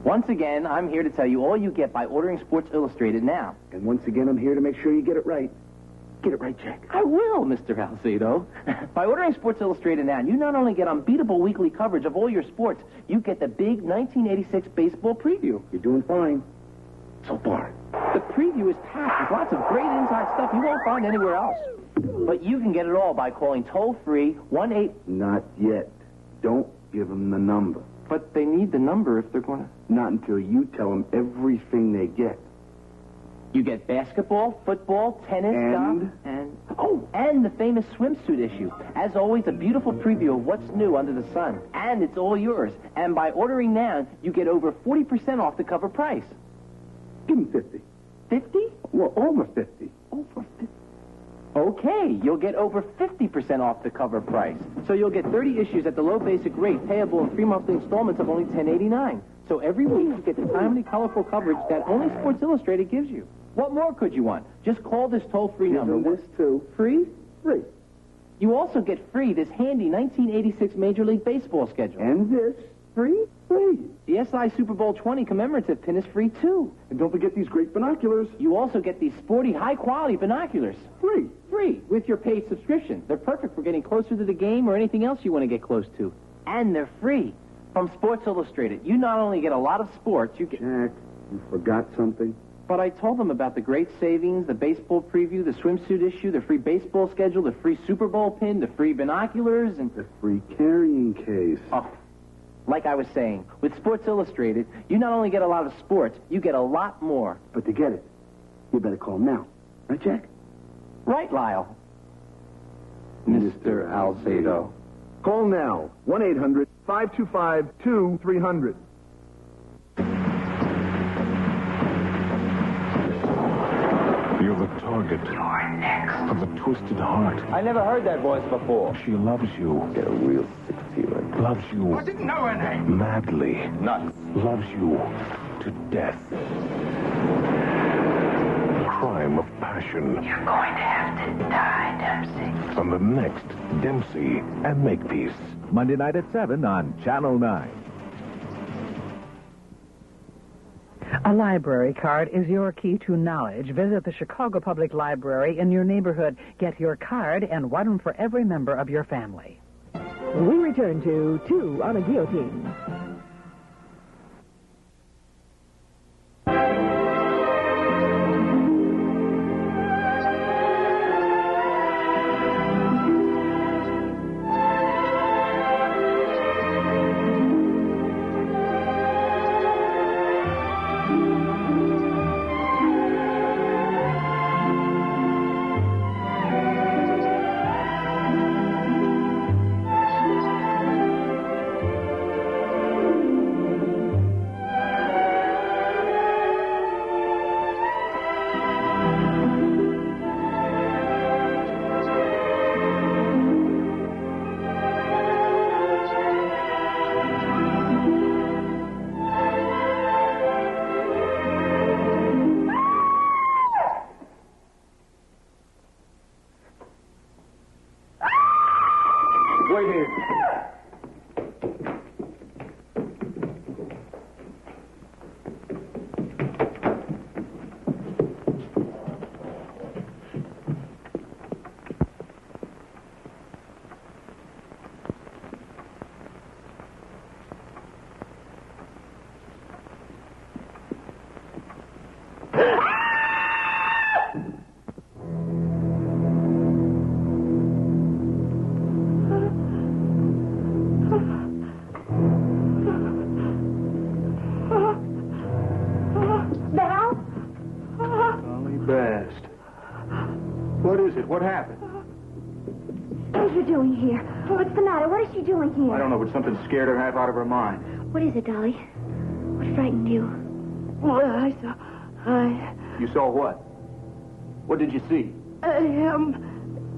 Once again, I'm here to tell you all you get by ordering Sports Illustrated now. And once again, I'm here to make sure you get it right. Get it right, Jack. I will, Mr. Alcedo. By ordering Sports Illustrated now, you not only get unbeatable weekly coverage of all your sports, you get the big 1986 baseball preview. You're doing fine. So far. The preview is packed with lots of great inside stuff you won't find anywhere else. But you can get it all by calling toll-free 1-8... Not yet. Don't give them the number. But they need the number if they're going to... Not until you tell them everything they get. You get basketball, football, tennis, golf, and the famous swimsuit issue. As always, a beautiful preview of what's new under the sun. And it's all yours. And by ordering now, you get over 40% off the cover price. Give them 50. 50? Well, over 50. Over 50. Okay, you'll get over 50% off the cover price. So you'll get 30 issues at the low basic rate, payable in 3 monthly installments of only $10.89. So every week you get the timely, colorful coverage that only Sports Illustrated gives you. What more could you want? Just call this toll-free number. Give them this, too. Free? Free. You also get free this handy 1986 Major League Baseball schedule. And this? Free? Free. The SI Super Bowl 20 commemorative pin is free, too. And don't forget these great binoculars. You also get these sporty, high-quality binoculars. Free. Free, with your paid subscription. They're perfect for getting closer to the game or anything else you want to get close to. And they're free. From Sports Illustrated, you not only get a lot of sports, you get... Jack, you forgot something? But I told them about the great savings, the baseball preview, the swimsuit issue, the free baseball schedule, the free Super Bowl pin, the free binoculars, and... The free carrying case. Oh, like I was saying, with Sports Illustrated, you not only get a lot of sports, you get a lot more. But to get it, you better call them now. Right, Jack? Right, Lyle. Mr. Alcedo. Call now. 1-800-525-2300. You're the target. You're next. Of a twisted heart. I never heard that voice before. She loves you. Get a real sick feeling. Loves you. I didn't know her name. Madly. Nuts. Loves you to death. Crime of passion. You're going to have to die, Dempsey. On the next Dempsey and Makepeace. Monday night at 7 on Channel 9. A library card is your key to knowledge. Visit the Chicago Public Library in your neighborhood. Get your card and one for every member of your family. We return to Two on a Guillotine. Wait here. What is it? What happened? What are you doing here? What's the matter? What is she doing here? I don't know, but something scared her half out of her mind. What is it, Dolly? What frightened you? Well, I saw... You saw what? What did you see?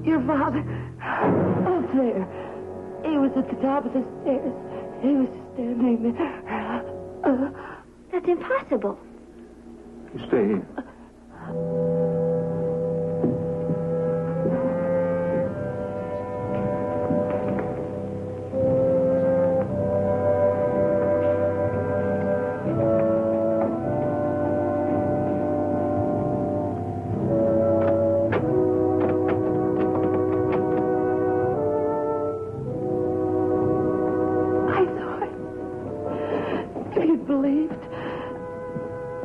Your father. Up there. He was at the top of the stairs. He was standing there. That's impossible. You stay here. believed,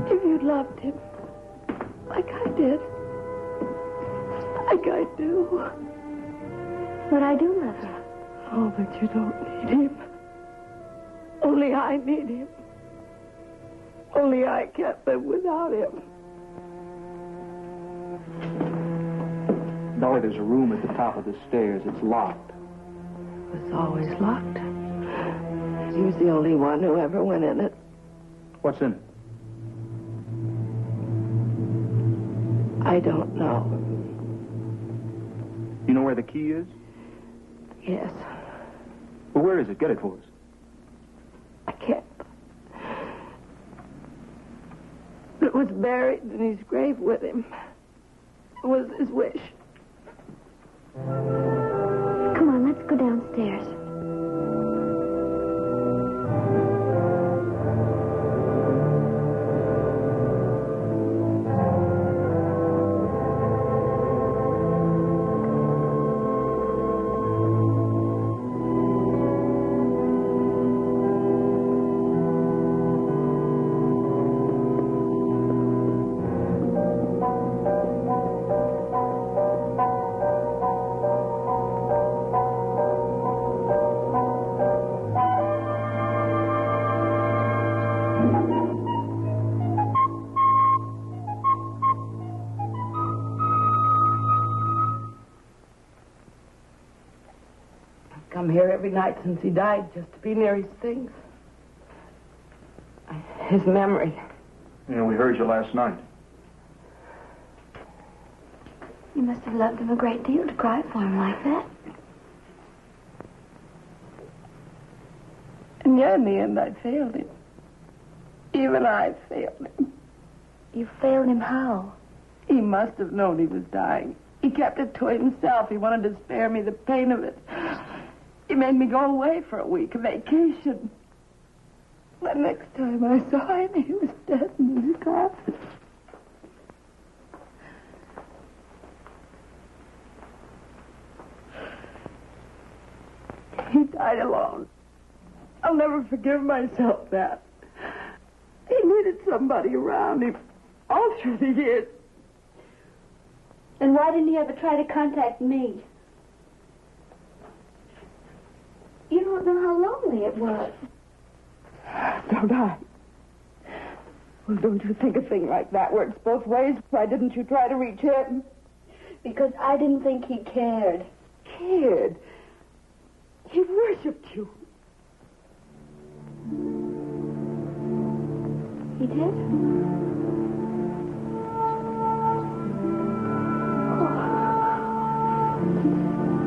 if you'd loved him, like I did, like I do. But I do love him. Oh, but you don't need him. Only I need him. Only I can't live without him. Dolly, there's a room at the top of the stairs. It's locked. It was always locked. He was the only one who ever went in it. What's in it? I don't know. You know where the key is? Yes. Well, where is it? Get it for us. I can't. It was buried in his grave with him. It was his wish. Come on, let's go downstairs. Come here every night since he died just to be near his things. His memory. Yeah, we heard you last night. You must have loved him a great deal to cry for him like that. And yet, in the end, I failed him. Even I failed him. You failed him how? He must have known he was dying. He kept it to himself. He wanted to spare me the pain of it. He made me go away for a week, a vacation. The next time I saw him, he was dead in his coffin. He died alone. I'll never forgive myself that. He needed somebody around him all through the years. And why didn't he ever try to contact me? You don't know how lonely it was. Don't I? Well, don't you think a thing like that works both ways? Why didn't you try to reach him? Because I didn't think he cared. Cared? He worshipped you. He did?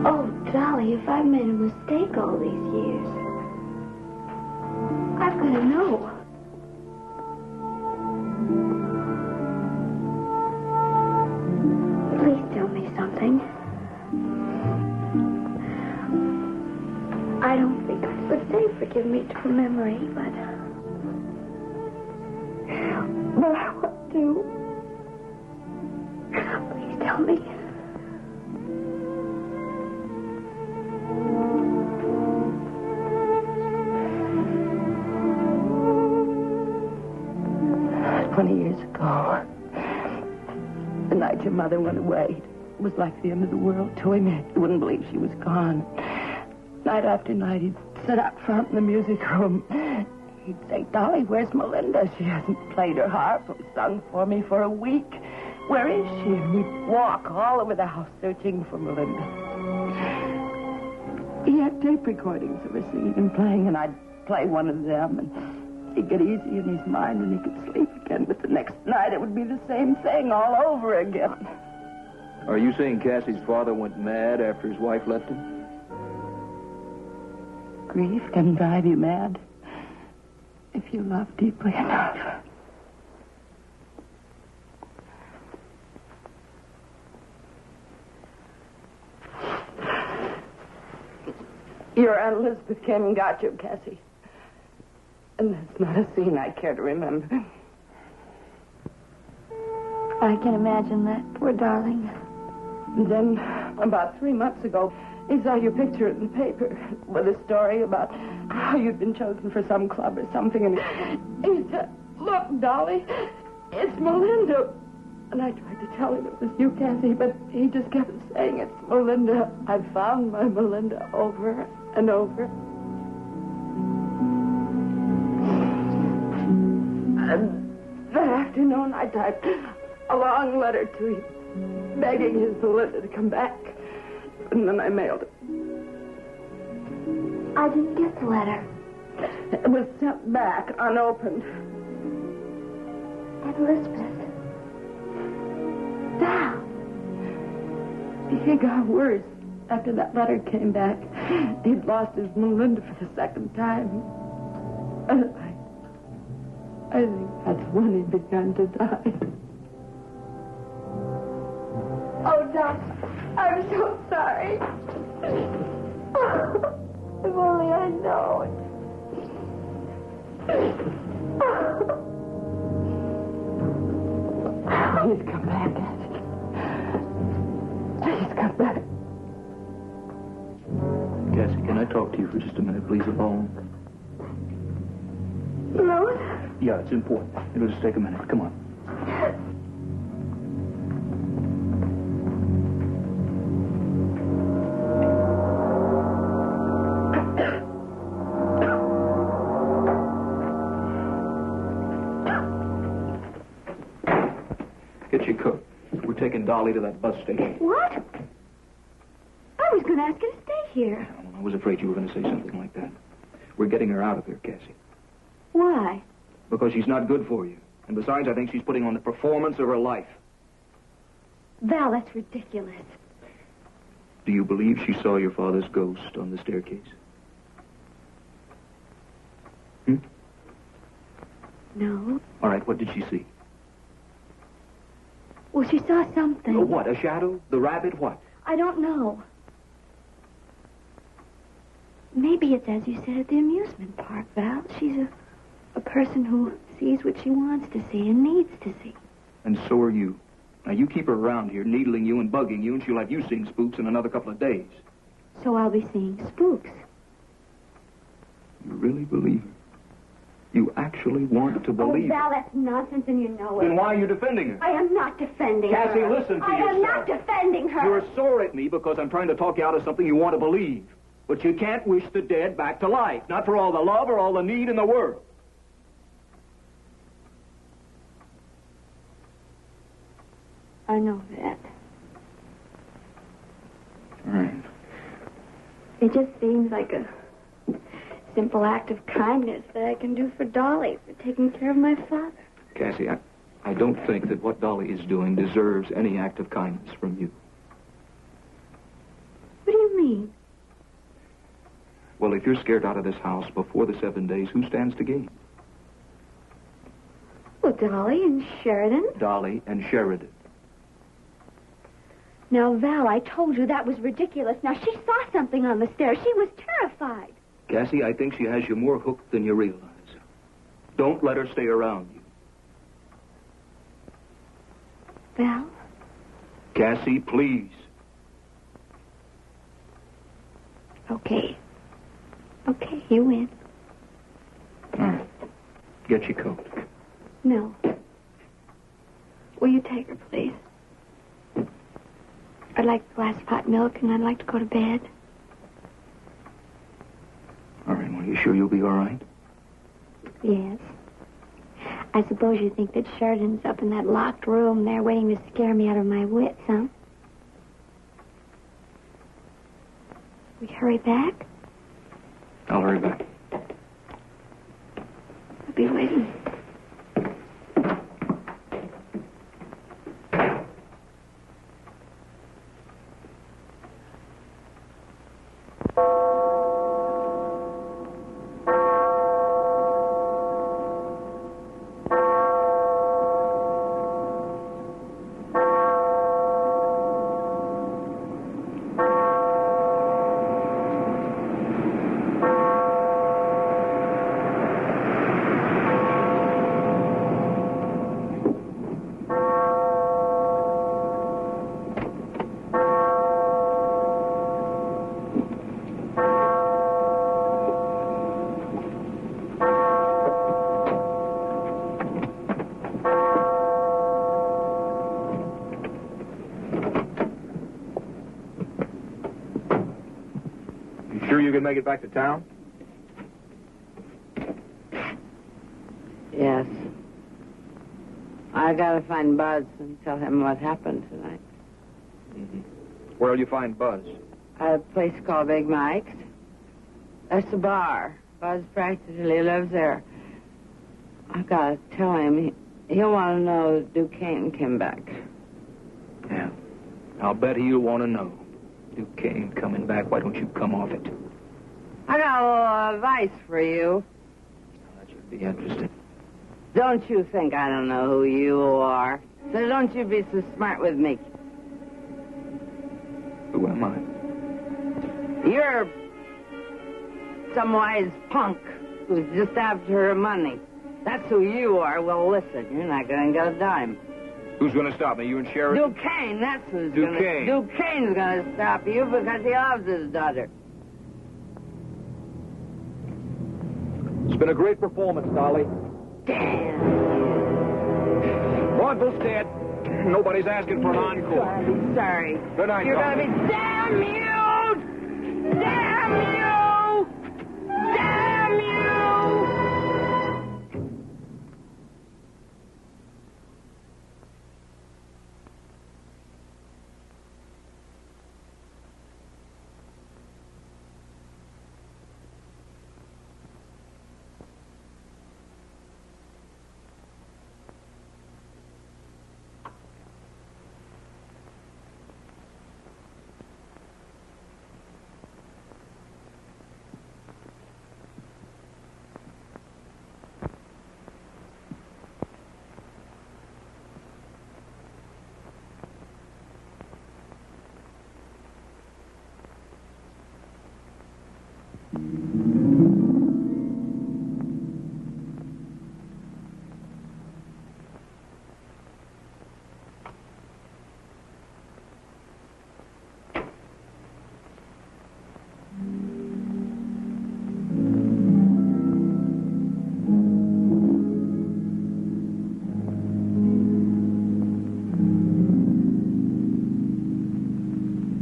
Oh, Dolly, if I've made a mistake all these years, I've got to know. Please tell me something. I don't think I would say forgive me to memory, but I want to. Please tell me. Years ago, the night your mother went away, it was like the end of the world to him. He wouldn't believe she was gone. Night after night, he'd sit out front in the music room. He'd say, Dolly, where's Melinda? She hasn't played her harp or sung for me for a week. Where is she? And we'd walk all over the house searching for Melinda. He had tape recordings of her singing and playing, and I'd play one of them, and he'd get easy in his mind and he could sleep again. But the next night it would be the same thing all over again. Are you saying Cassie's father went mad after his wife left him? Grief can drive you mad if you love deeply enough. Your Aunt Elizabeth came and got you, Cassie. And that's not a scene I care to remember. I can imagine that, poor darling. And then, about 3 months ago, He saw your picture in the paper with a story about how you'd been chosen for some club or something, and he said, "Look, Dolly, it's Melinda." And I tried to tell him it was you, Cassie, but he just kept saying, "It's Melinda. I've found my Melinda," over and over. And that afternoon, I typed a long letter to him, begging his Melinda to come back. And then I mailed it. I didn't get the letter. It was sent back unopened. And Elizabeth. Val. He got worse after that letter came back. He'd lost his Melinda for the second time. And I think that's when he began to die. Oh, Doc, I'm so sorry. If only I know. Please come back, Cassie. Please come back. Cassie, can I talk to you for just a minute, please, alone? No? Yeah, it's important. It'll just take a minute. Come on. Get your coat. We're taking Dolly to that bus station. What? I was going to ask you to stay here. I was afraid you were going to say something like that. We're getting her out of here, Cassie. Why? Because she's not good for you. And besides, I think she's putting on the performance of her life. Val, that's ridiculous. Do you believe she saw your father's ghost on the staircase? No. All right, what did she see? Well, she saw something. What, a shadow? The rabbit? What? I don't know. Maybe it's as you said at the amusement park, Val. She's a person who sees what she wants to see and needs to see. And so are you. Now, you keep her around here, needling you and bugging you, and she'll have you seeing spooks in another couple of days. So I'll be seeing spooks. You really believe her? You actually want to believe Val, her? that's nonsense, and you know it. Then why are you defending her? I am not defending her. Cassie, listen to I yourself. am not defending her. You're sore at me because I'm trying to talk you out of something you want to believe. But you can't wish the dead back to life. Not for all the love or all the need in the world. I know that. All right. It just seems like a simple act of kindness that I can do for Dolly for taking care of my father. Cassie, I don't think that what Dolly is doing deserves any act of kindness from you. What do you mean? Well, if you're scared out of this house before the 7 days, who stands to gain? Well, Dolly and Sheridan. Dolly and Sheridan. Now, Val, I told you that was ridiculous. Now, she saw something on the stairs. She was terrified. Cassie, I think she has you more hooked than you realize. Don't let her stay around you. Val? Cassie, please. Okay. Okay, you win. All right. Get your coat. No. Will you take her, please? I'd like a glass of hot milk, and I'd like to go to bed. All right, well, you sure you'll be all right? Yes. I suppose you think that Sheridan's up in that locked room there waiting to scare me out of my wits, huh? We hurry back? I'll hurry back. I'll be waiting. Sure you can make it back to town? Yes. I gotta find Buzz and tell him what happened tonight. Mm-hmm. Where'll you find Buzz? At a place called Big Mike's. That's the bar. Buzz practically lives there. I gotta tell him. He'll want to know Duquesne came back. Yeah. I'll bet he'll want to know. Duquesne coming back. Why don't you come off it? I got a little advice for you. That should be interesting. Don't you think I don't know who you are? So don't you be so smart with me. Who am I? You're some wise punk who's just after her money. That's who you are. Well, listen, you're not going to get a dime. Who's going to stop me? You and Sheridan? Duquesne, that's who's Duquesne. Duquesne's going to stop you because he loves his daughter. It's been a great performance, Dolly. Damn. Vaudeville's dead. Nobody's asking for an encore. Sorry. Good night, You're Dolly. going to be... Damn you! Damn you! Damn you!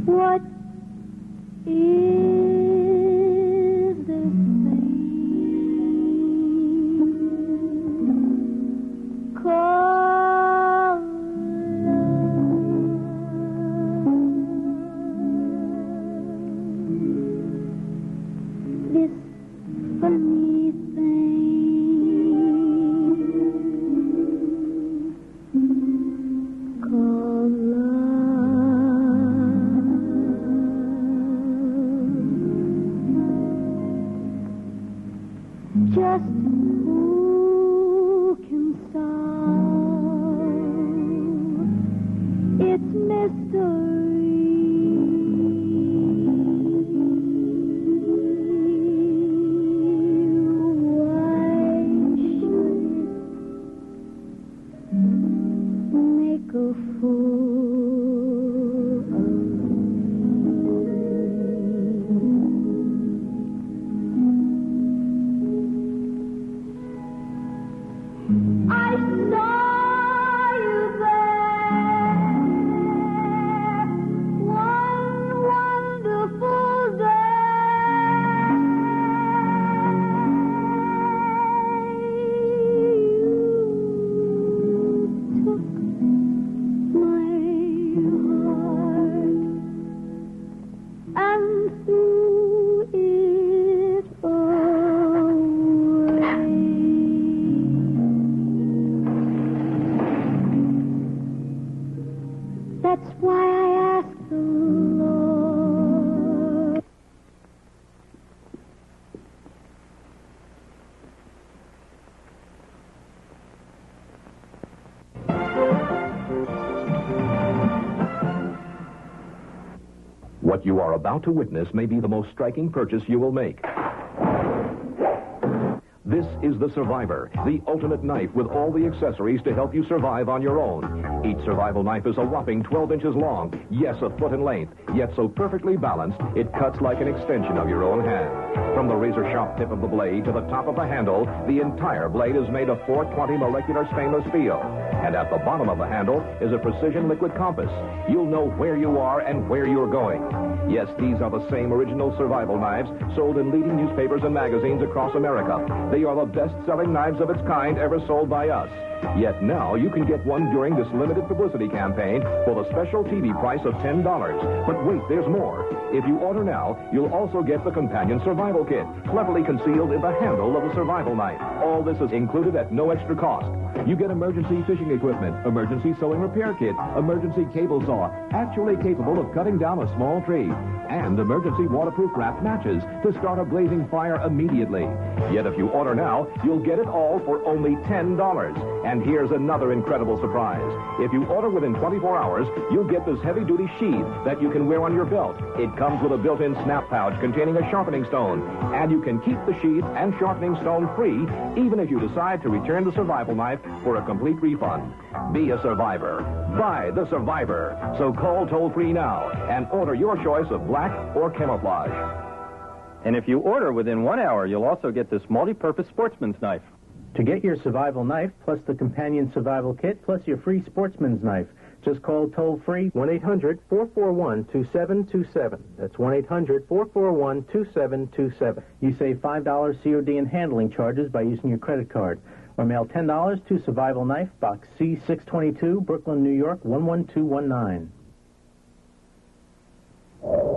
What is this thing called love? This funny thing called love. Just who can solve its mystery? Why should it make a fool of I saw you there one wonderful day. You took my heart and threw it away. That's why I asked the Lord. What you are about to witness may be the most striking purchase you will make. This is the Survivor, the ultimate knife with all the accessories to help you survive on your own. Each survival knife is a whopping 12 inches long, yes, a foot in length, yet so perfectly balanced, it cuts like an extension of your own hand. From the razor-sharp tip of the blade to the top of the handle, the entire blade is made of 420 molecular stainless steel. And at the bottom of the handle is a precision liquid compass. You'll know where you are and where you're going. Yes, these are the same original survival knives sold in leading newspapers and magazines across America. They are the best-selling knives of its kind ever sold by us. Yet now you can get one during this limited publicity campaign for the special TV price of $10. But wait, there's more. If you order now, you'll also get the companion survival kit, cleverly concealed in the handle of the survival knife. All this is included at no extra cost. You get emergency fishing equipment, emergency sewing repair kit, emergency cable saw, actually capable of cutting down a small tree, and emergency waterproof wrap matches to start a blazing fire immediately. Yet if you order now, you'll get it all for only $10. And here's another incredible surprise. If you order within 24 hours, you'll get this heavy-duty sheath that you can wear on your belt. It comes with a built-in snap pouch containing a sharpening stone. And you can keep the sheath and sharpening stone free, even if you decide to return the survival knife for a complete refund. Be a survivor. Buy the Survivor. So call toll-free now and order your choice of black or camouflage. And if you order within 1 hour, you'll also get this multi-purpose sportsman's knife. To get your survival knife, plus the companion survival kit, plus your free sportsman's knife, just call toll-free 1-800-441-2727. That's 1-800-441-2727. You save $5 COD and handling charges by using your credit card. Or mail $10 to Survival Knife, Box C622, Brooklyn, New York, 11219.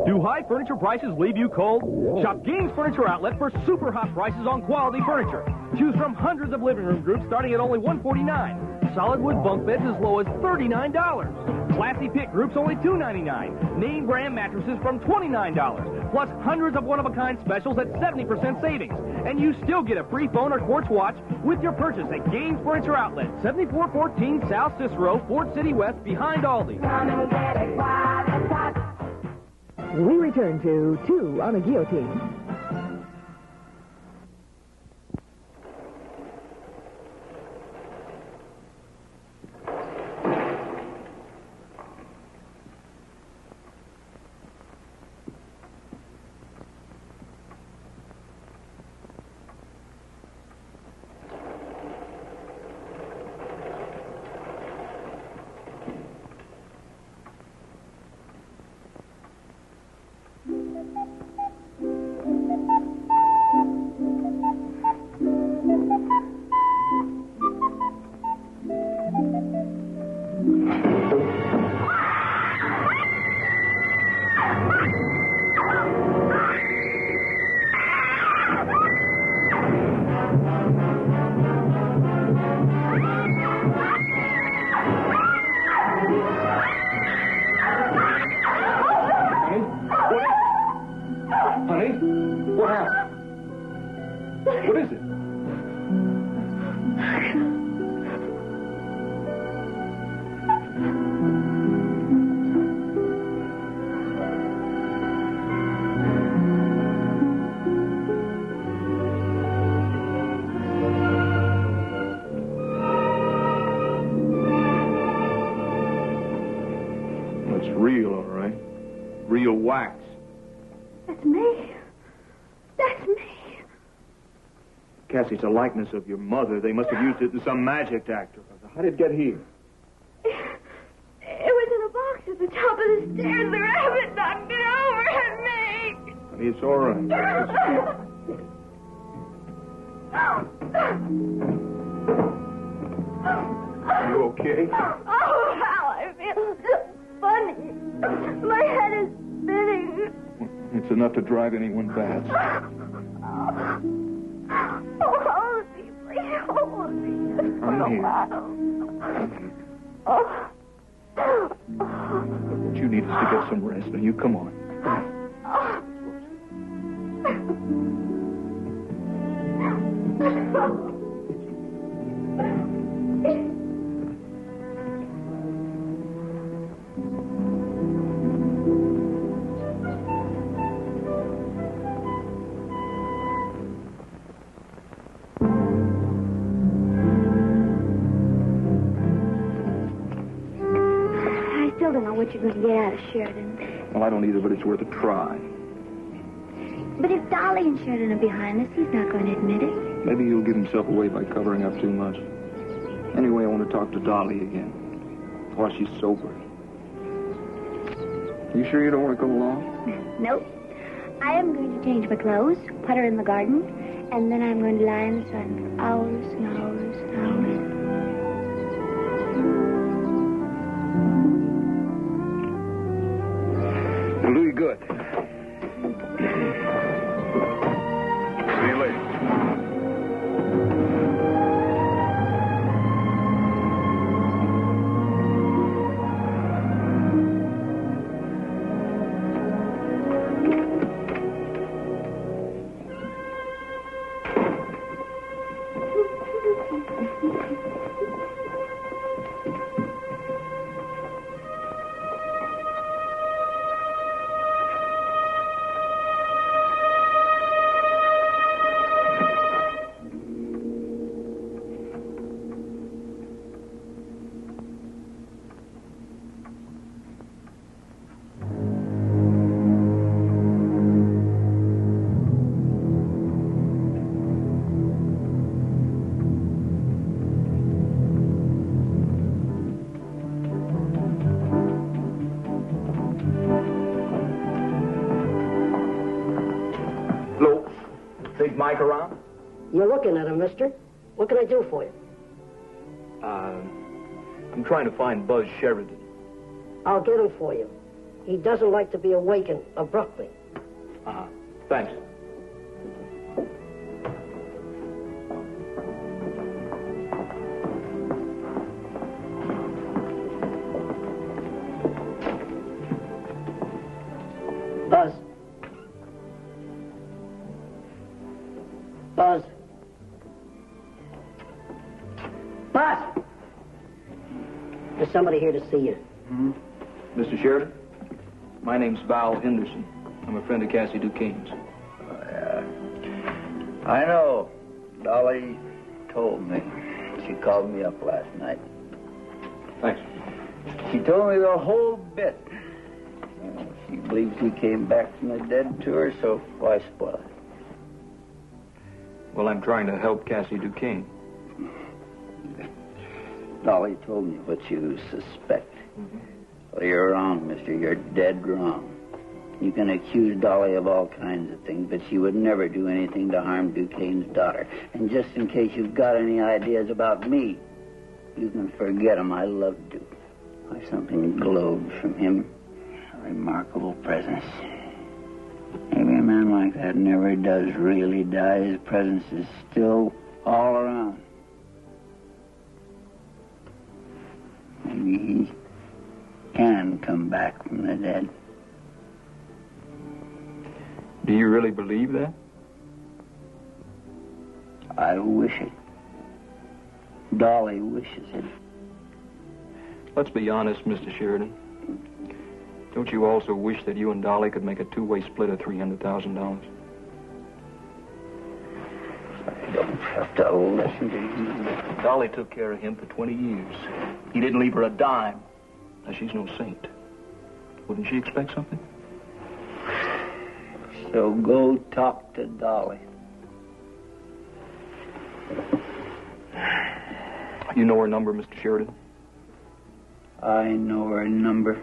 Do high furniture prices leave you cold? Shop Gaines Furniture Outlet for super hot prices on quality furniture. Choose from hundreds of living room groups starting at only $149. Solid wood bunk beds as low as $39. Classy pick groups only $2.99. Name brand mattresses from $29. Plus hundreds of one-of-a-kind specials at 70% savings. And you still get a free phone or quartz watch with your purchase at Gaines Furniture Outlet, 7414 South Cicero, Ford City West, behind Aldi. We return to Two on a Guillotine. Real, all right. Real wax. That's me. That's me. Cassie, it's a likeness of your mother. They must have used it in some magic act. How did it get here? It was in a box at the top of the stairs. The rabbit knocked it over at me. Honey, it's all right. Are you okay? Oh, how I feel funny. My head is spinning. It's enough to drive anyone bad. Oh, hold me, please. Hold me. I'm here. Oh. What you need is to get some rest. Now, you come on. what you're going to get out of Sheridan. Well, I don't either, but it's worth a try. But if Dolly and Sheridan are behind this, he's not going to admit it. Maybe he'll give himself away by covering up too much. Anyway, I want to talk to Dolly again while she's sober. You sure you don't want to go along? Nope. I am going to change my clothes, putter in the garden, and then I'm going to lie in the sun for hours and hours and hours. It'll do you good. See you later. Mike around? You're looking at him, mister. What can I do for you? I'm trying to find Buzz Sheridan. I'll get him for you. He doesn't like to be awakened abruptly. Thanks. Buzz. Buzz. Buzz! There's somebody here to see you. Mr. Sheridan? My name's Val Henderson. I'm a friend of Cassie Duquesne's. I know. Dolly told me. She called me up last night. Thanks. She told me the whole bit. She believes he came back from the dead to her, so why spoil it? Well, I'm trying to help Cassie Duquesne. Dolly told me what you suspect. Well, you're wrong, mister. You're dead wrong. You can accuse Dolly of all kinds of things, but she would never do anything to harm Duquesne's daughter. And just in case you've got any ideas about me, you can forget him. I loved you. Why, something glowed from him. A remarkable presence. Maybe a man like that never does really die. His presence is still all around. Maybe he can come back from the dead. Do you really believe that? I wish it. Dolly wishes it. Let's be honest, Mr. Sheridan. Don't you also wish that you and Dolly could make a two-way split of $300,000? I don't have to listen to you. Dolly took care of him for 20 years. He didn't leave her a dime. Now, she's no saint. Wouldn't she expect something? So go talk to Dolly. You know her number, Mr. Sheridan? I know her number.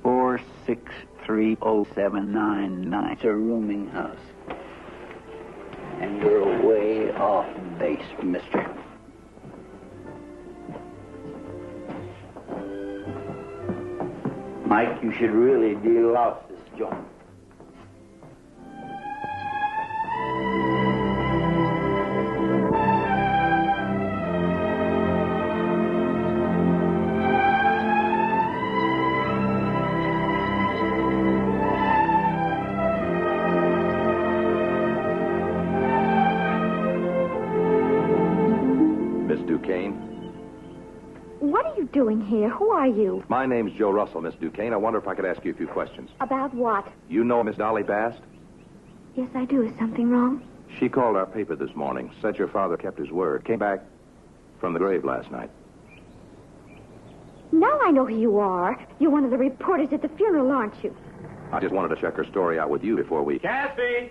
4630799. It's a rooming house. And you're way off base, mister. Mike, you should really delouse this joint. What are you doing here? Who are you? My name's Joe Russell, Miss Duquesne. I wonder if I could ask you a few questions. About what? You know Miss Dolly Bast? Yes, I do. Is something wrong? She called our paper this morning, said your father kept his word, came back from the grave last night. Now I know who you are. You're one of the reporters at the funeral, aren't you? I just wanted to check her story out with you before we... Cassie!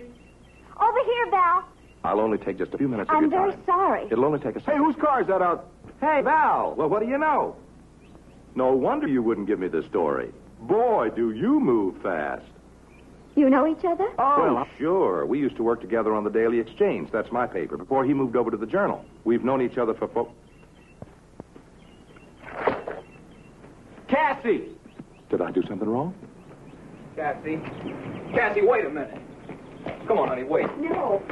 Over here, Val. I'll only take just a few minutes of I'm your very time. sorry. It'll only take a second. Hey, whose car is that out? Hey, Val. Well, what do you know? No wonder you wouldn't give me the story. Boy, do you move fast. You know each other? Oh, well, sure. We used to work together on the Daily Exchange. That's my paper. Before he moved over to the Journal. We've known each other for... Cassie! Did I do something wrong? Cassie, wait a minute. Come on, honey, wait. No.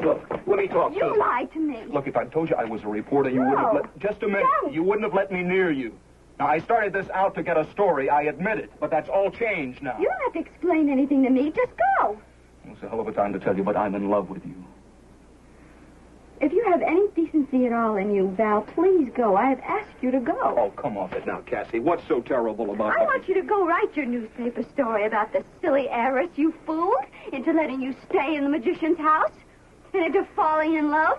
Look, let me talk to You lied to me. Look, if I told you I was a reporter, you wouldn't have let... Just a minute. No. You wouldn't have let me near you. Now, I started this out to get a story, I admit it. But that's all changed now. You don't have to explain anything to me. Just go. It's a hell of a time to tell you, but I'm in love with you. If you have any decency at all in you, Val, please go. I have asked you to go. Oh, come off it now, Cassie. What's so terrible about I want you to go write your newspaper story about the silly heiress you fooled into letting you stay in the magician's house and into falling in love.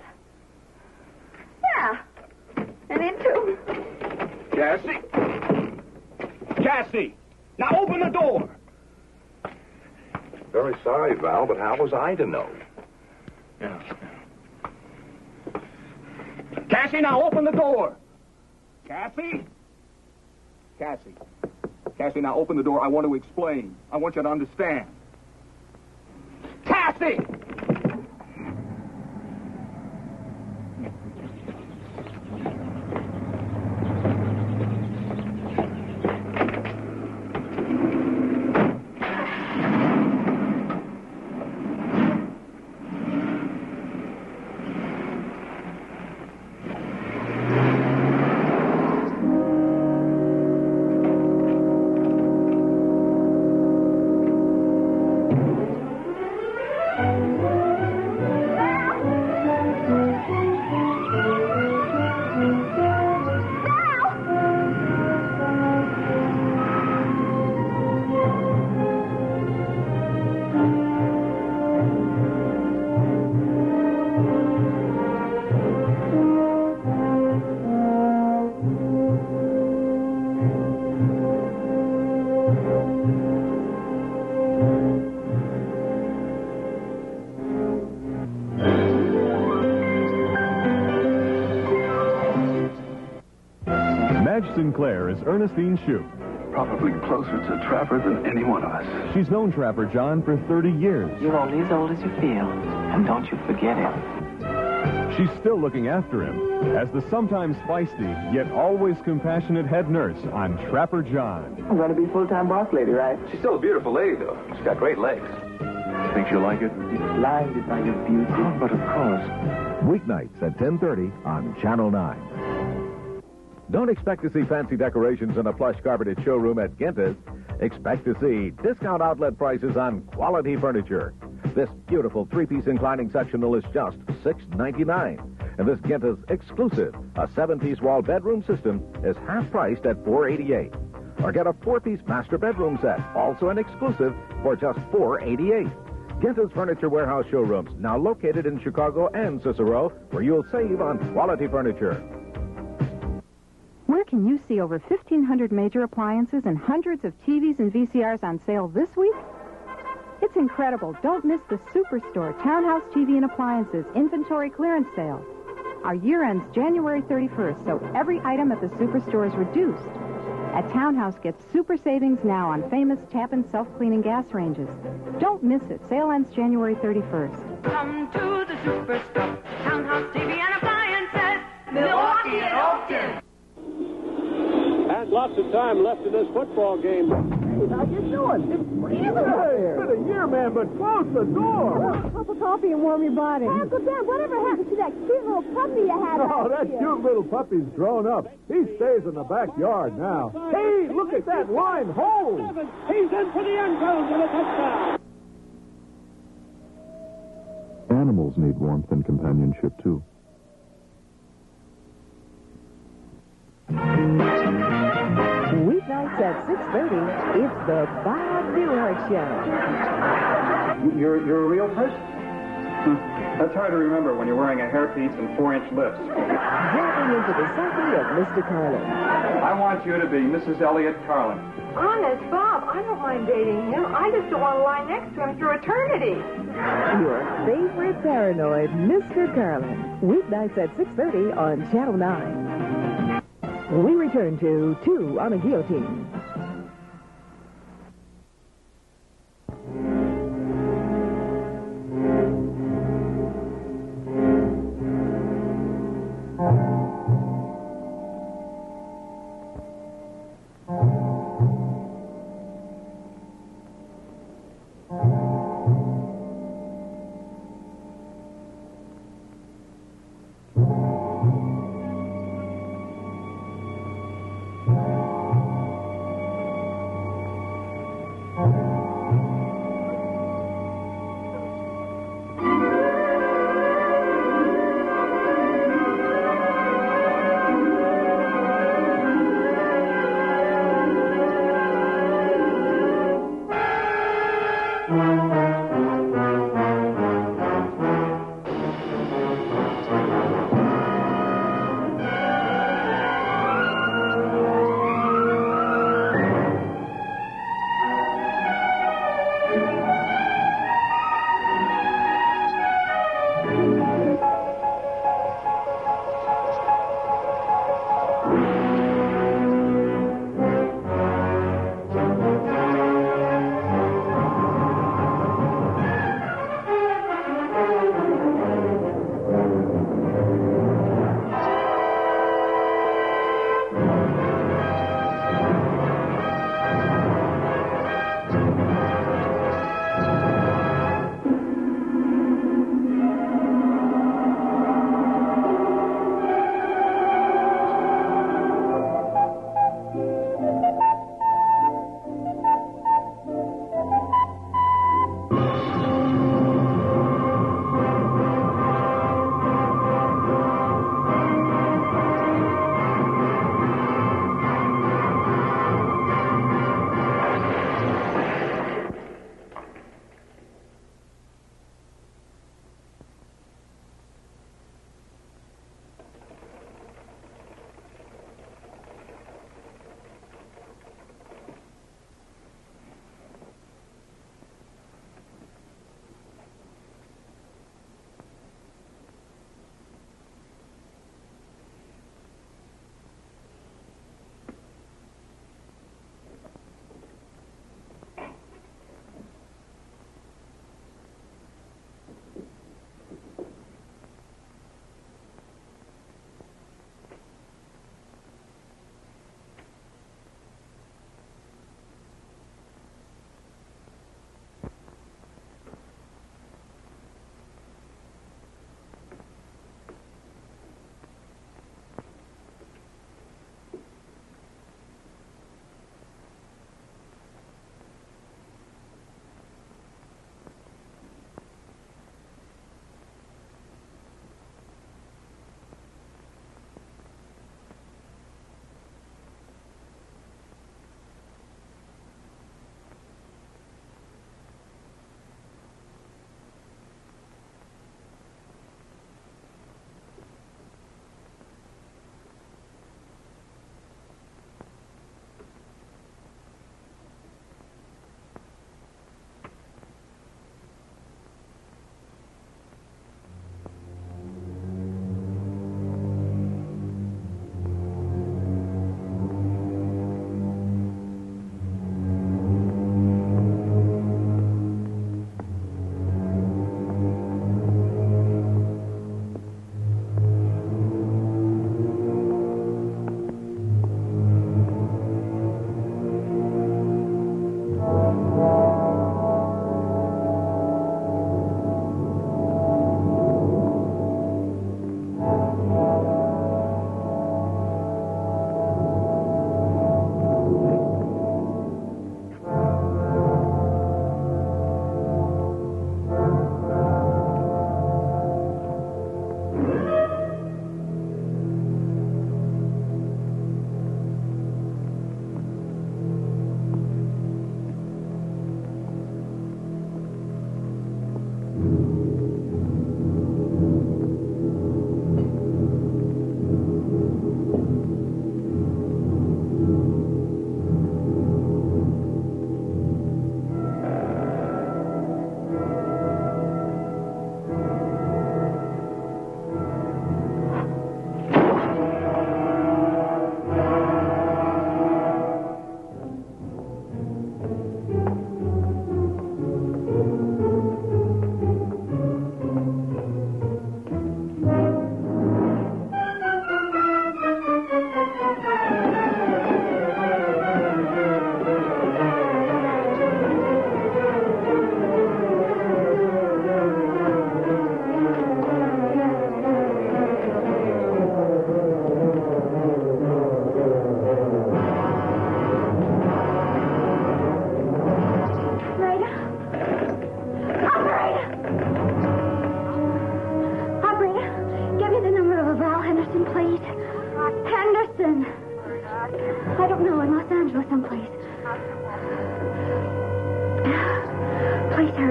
Yeah. And into... Cassie! Now open the door! Very sorry, Val, but how was I to know? Yeah. Cassie, now open the door! Cassie, now open the door. I want to explain. I want you to understand. Cassie! Sinclair is Ernestine Shoup. Probably closer to Trapper than any one of us. She's known Trapper John for 30 years. You're only as old as you feel, and don't you forget it. She's still looking after him as the sometimes feisty, yet always compassionate head nurse on Trapper John. I'm going to be full-time boss lady, right? She's still a beautiful lady, though. She's got great legs. Think she'll like it? Blinded by your beauty. Oh, but of course. Weeknights at 10:30 on Channel 9. Don't expect to see fancy decorations in a plush carpeted showroom at Ginta's. Expect to see discount outlet prices on quality furniture. This beautiful three-piece inclining sectional is just $6.99. And this Ginta's exclusive, a 7-piece wall bedroom system, is half priced at $4.88. Or get a 4-piece master bedroom set, also an exclusive, for just $4.88. Ginta's Furniture Warehouse showrooms, now located in Chicago and Cicero, where you'll save on quality furniture. Where can you see over 1,500 major appliances and hundreds of TVs and VCRs on sale this week? It's incredible. Don't miss the Superstore Townhouse TV and Appliances Inventory Clearance Sale. Our year ends January 31st, so every item at the Superstore is reduced. At Townhouse, get super savings now on famous tap-in self-cleaning gas ranges. Don't miss it. Sale ends January 31st. Come to the Superstore, Townhouse TV and Appliances, Milwaukee and Oakton. And lots of time left in this football game. Hey, how you doing? It's been a year, man, but close the door. A cup of coffee and warm your body. Hey, Uncle Ben, whatever happened to that cute little puppy you had Oh, that cute little puppy's grown up. He stays in the backyard now. Hey, look at that line hold. He's in for the end zone with a touchdown. Animals need warmth and companionship, too. Weeknights at 6:30, it's the Bob Newhart Show. You're a real person? That's hard to remember when you're wearing a hairpiece and 4-inch lips. Dropping into the psyche of Mr. Carlin. I want you to be Mrs. Elliot Carlin. Honest, Bob, I don't mind dating him. I just don't want to lie next to him through eternity. Your favorite paranoid, Mr. Carlin. Weeknights at 6:30 on Channel 9. We return to Two on a Guillotine.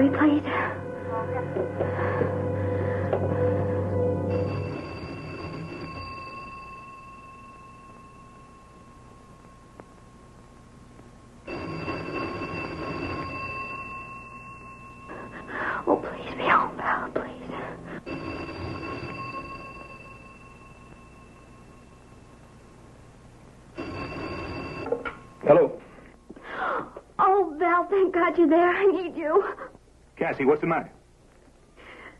me, please. Oh, please be home, Val, please. Hello. Oh, Val, thank God you're there. I need you. Cassie, what's the matter?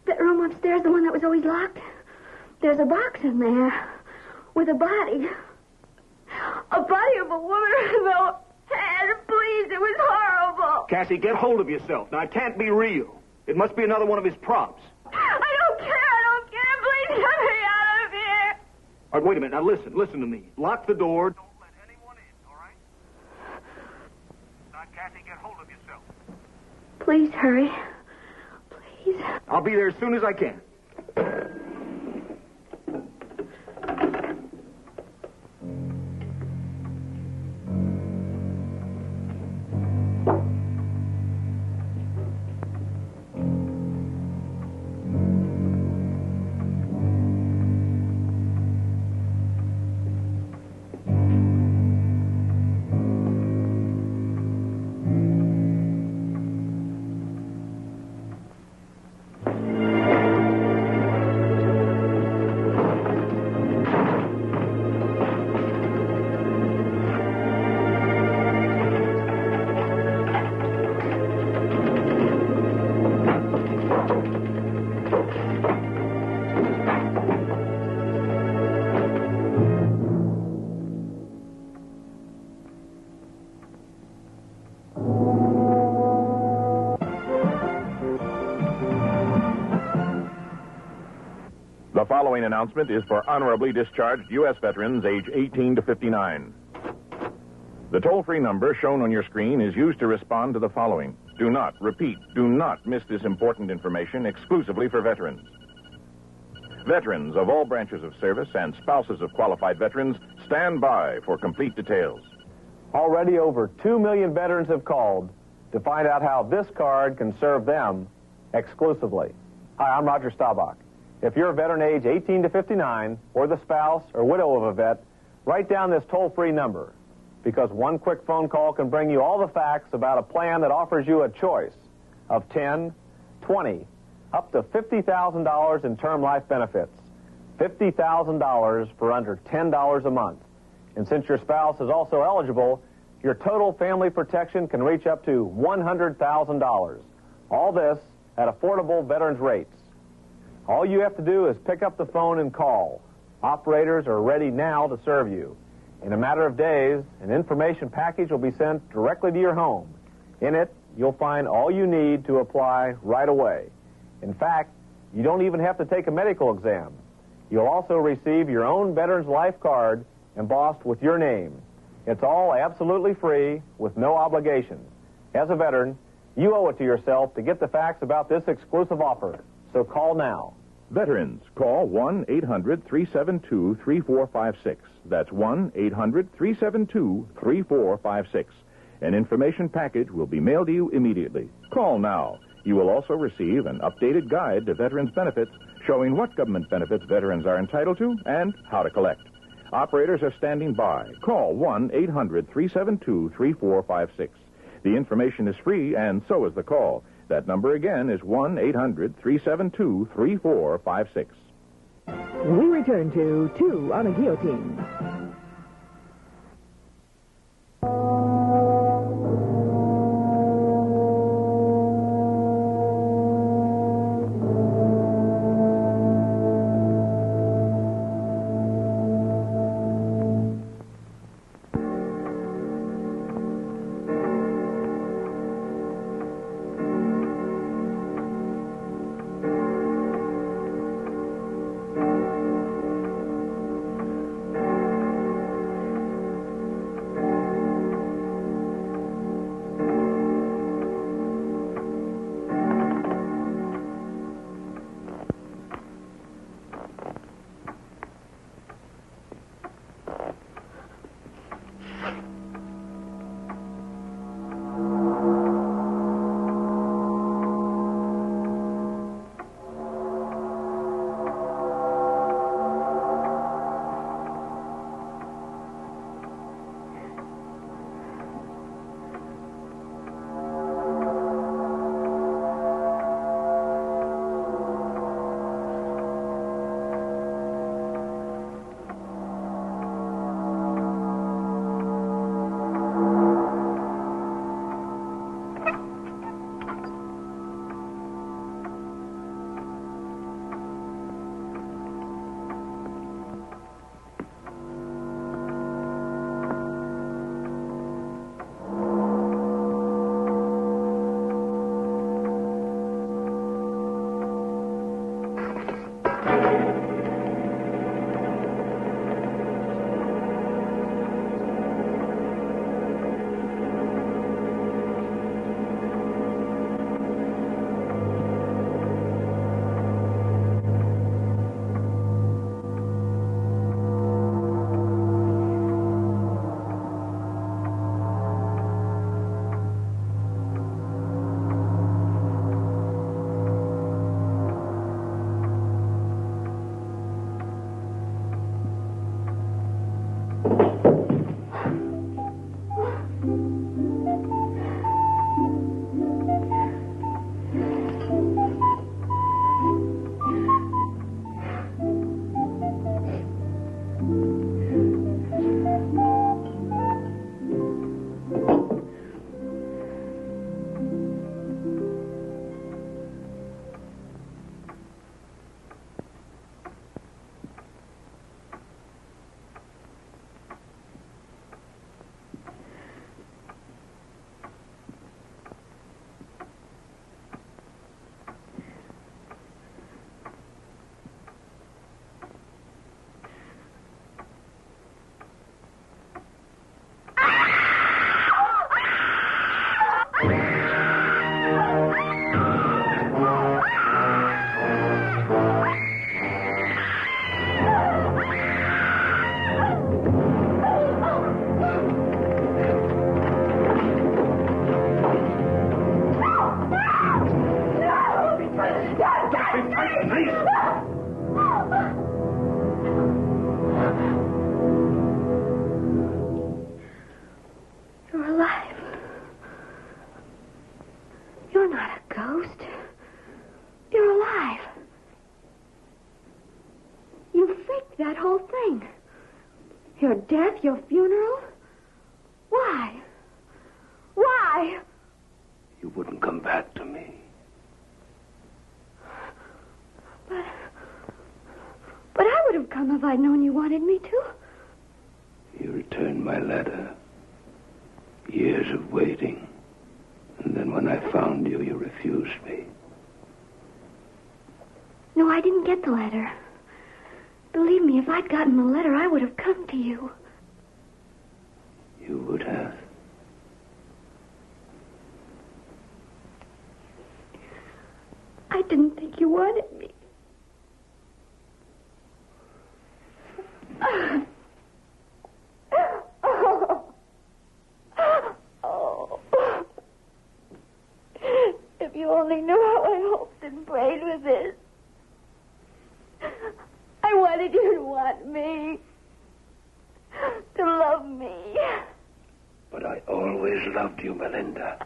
That room upstairs, the one that was always locked, there's a box in there with a body. A body of a woman with no head. Please, it was horrible. Cassie, get hold of yourself. Now, it can't be real. It must be another one of his props. I don't care. Please get me out of here. All right, wait a minute. Now, listen to me. Lock the door. Don't let anyone in, all right? Now, Cassie, get hold of yourself. Please hurry. Please. I'll be there as soon as I can. The following announcement is for honorably discharged U.S. veterans age 18 to 59. The toll-free number shown on your screen is used to respond to the following. Do not miss this important information exclusively for veterans. Veterans of all branches of service and spouses of qualified veterans stand by for complete details. Already over 2 million veterans have called to find out how this card can serve them exclusively. Hi, I'm Roger Staubach. If you're a veteran age 18 to 59, or the spouse or widow of a vet, write down this toll-free number, because one quick phone call can bring you all the facts about a plan that offers you a choice of 10, 20, up to $50,000 in term life benefits. $50,000 for under $10 a month. And since your spouse is also eligible, your total family protection can reach up to $100,000. All this at affordable veterans rates. All you have to do is pick up the phone and call. Operators are ready now to serve you. In a matter of days, an information package will be sent directly to your home. In it, you'll find all you need to apply right away. In fact, you don't even have to take a medical exam. You'll also receive your own Veterans Life card embossed with your name. It's all absolutely free with no obligation. As a veteran, you owe it to yourself to get the facts about this exclusive offer. So call now. Veterans, call 1-800-372-3456. That's 1-800-372-3456. An information package will be mailed to you immediately. Call now. You will also receive an updated guide to veterans' benefits showing what government benefits veterans are entitled to and how to collect. Operators are standing by. Call 1-800-372-3456. The information is free, and so is the call. That number again is 1-800-372-3456. We return to Two on a Guillotine. Your death? Your funeral? Why? Why? You wouldn't come back to me. But I would have come if I'd known you wanted me to. You returned my letter. Years of waiting. And then when I found you, you refused me. No, I didn't get the letter. Believe me, if I'd gotten the letter, I would have come to you. You would have. I didn't think you wanted me. Oh. If you only knew how I hoped and prayed with this. I wanted you to want me. To love me. But I always loved you, Melinda.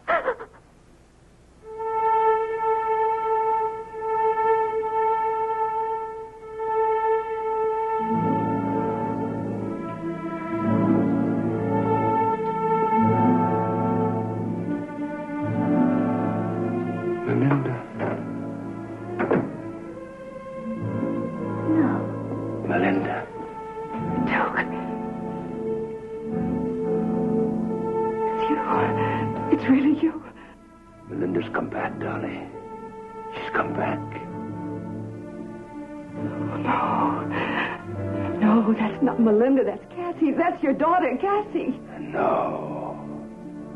Melinda, that's Cassie. That's your daughter, Cassie. No.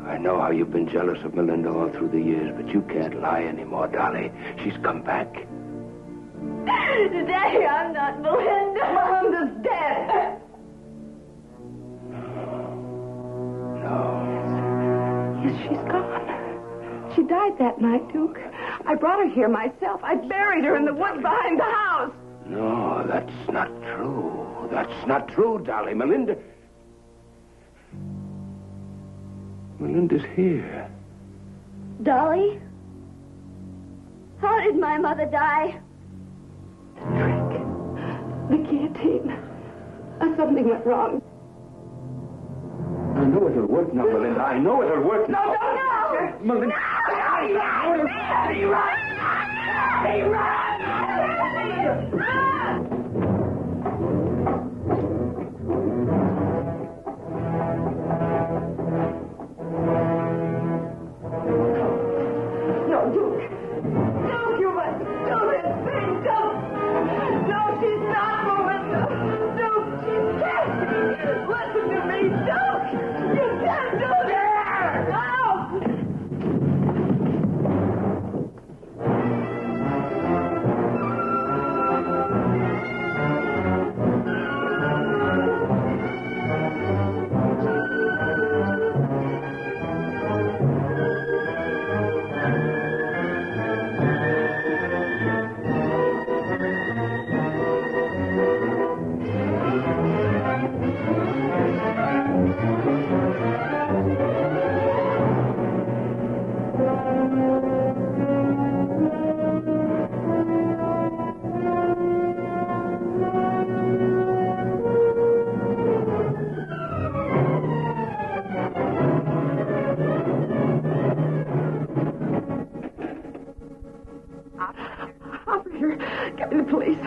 I know how you've been jealous of Melinda all through the years, but you can't lie anymore, Dolly. She's come back. Daddy, I'm not Melinda. Melinda's dead. No. Yes, she's gone. She died that night, Duke. I brought her here myself. I buried her in the woods behind the house. No, that's not true. That's not true, Dolly. Melinda's here. Dolly? How did my mother die? The guillotine. Something went wrong. I know it'll work now, Melinda. I know it'll work now. No! Melinda. No, Duke. Duke, you must do this thing. Don't. No, she's not Melinda. Duke, she's Cassie. Listen to me, Duke. You can't do that. No. Get me the police.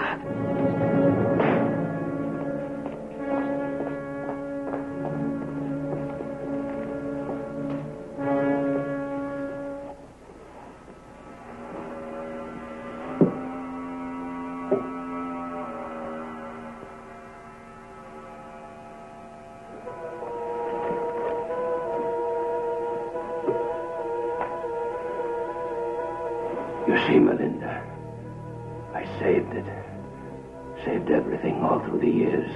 You see, Melinda, I saved it. Saved everything all through the years.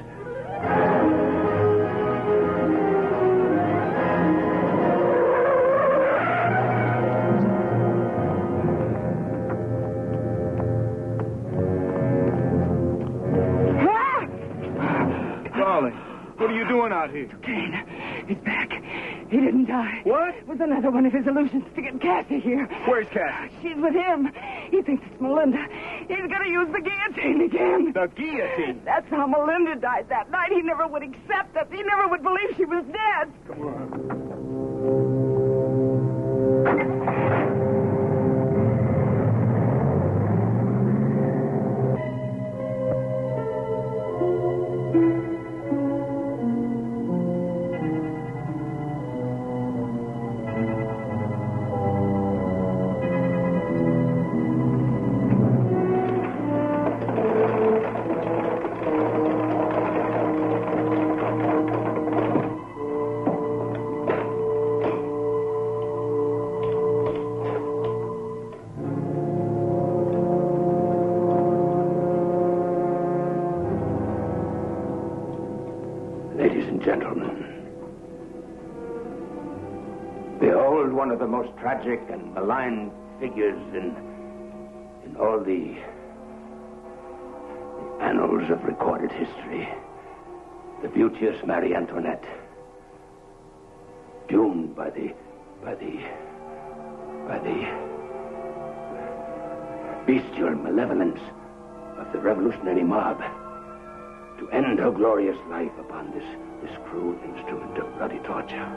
Darling, what are you doing out here? Duquesne, it's back. He didn't die. What? It was another one of his illusions to get Cassie here. Where's Cassie? She's with him. He thinks it's Melinda. He's going to use the guillotine again. The guillotine? That's how Melinda died that night. He never would accept it. He never would believe she was dead. Come on. Ladies and gentlemen, behold one of the most tragic and malign figures in all the annals of recorded history, the beauteous Marie Antoinette, doomed by the bestial malevolence of the revolutionary mob to end her glorious life upon this cruel instrument of bloody torture.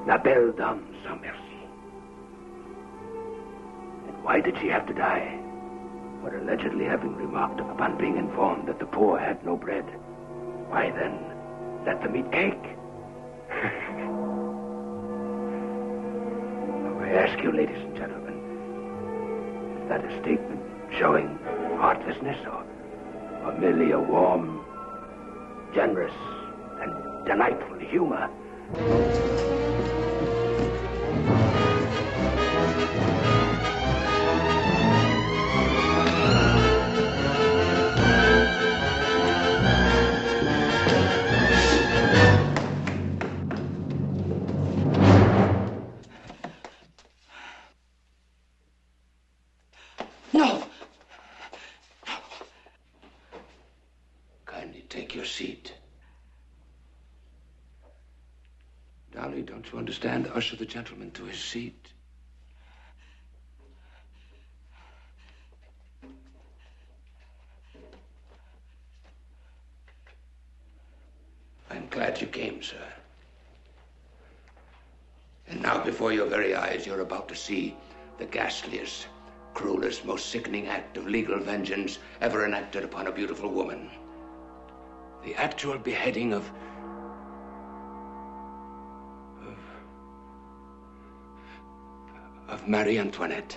La belle dame sans merci. And why did she have to die? For allegedly having remarked upon being informed that the poor had no bread. Why then, let them eat cake? I ask you, ladies and gentlemen, is that a statement showing heartlessness or merely a warm, generous, and delightful humor? No! Kindly take your seat. Dolly, don't you understand? Usher the gentleman to his seat. I'm glad you came, sir. And now, before your very eyes, you're about to see the ghastliest, cruelest, most sickening act of legal vengeance ever enacted upon a beautiful woman. The actual beheading of Marie Antoinette.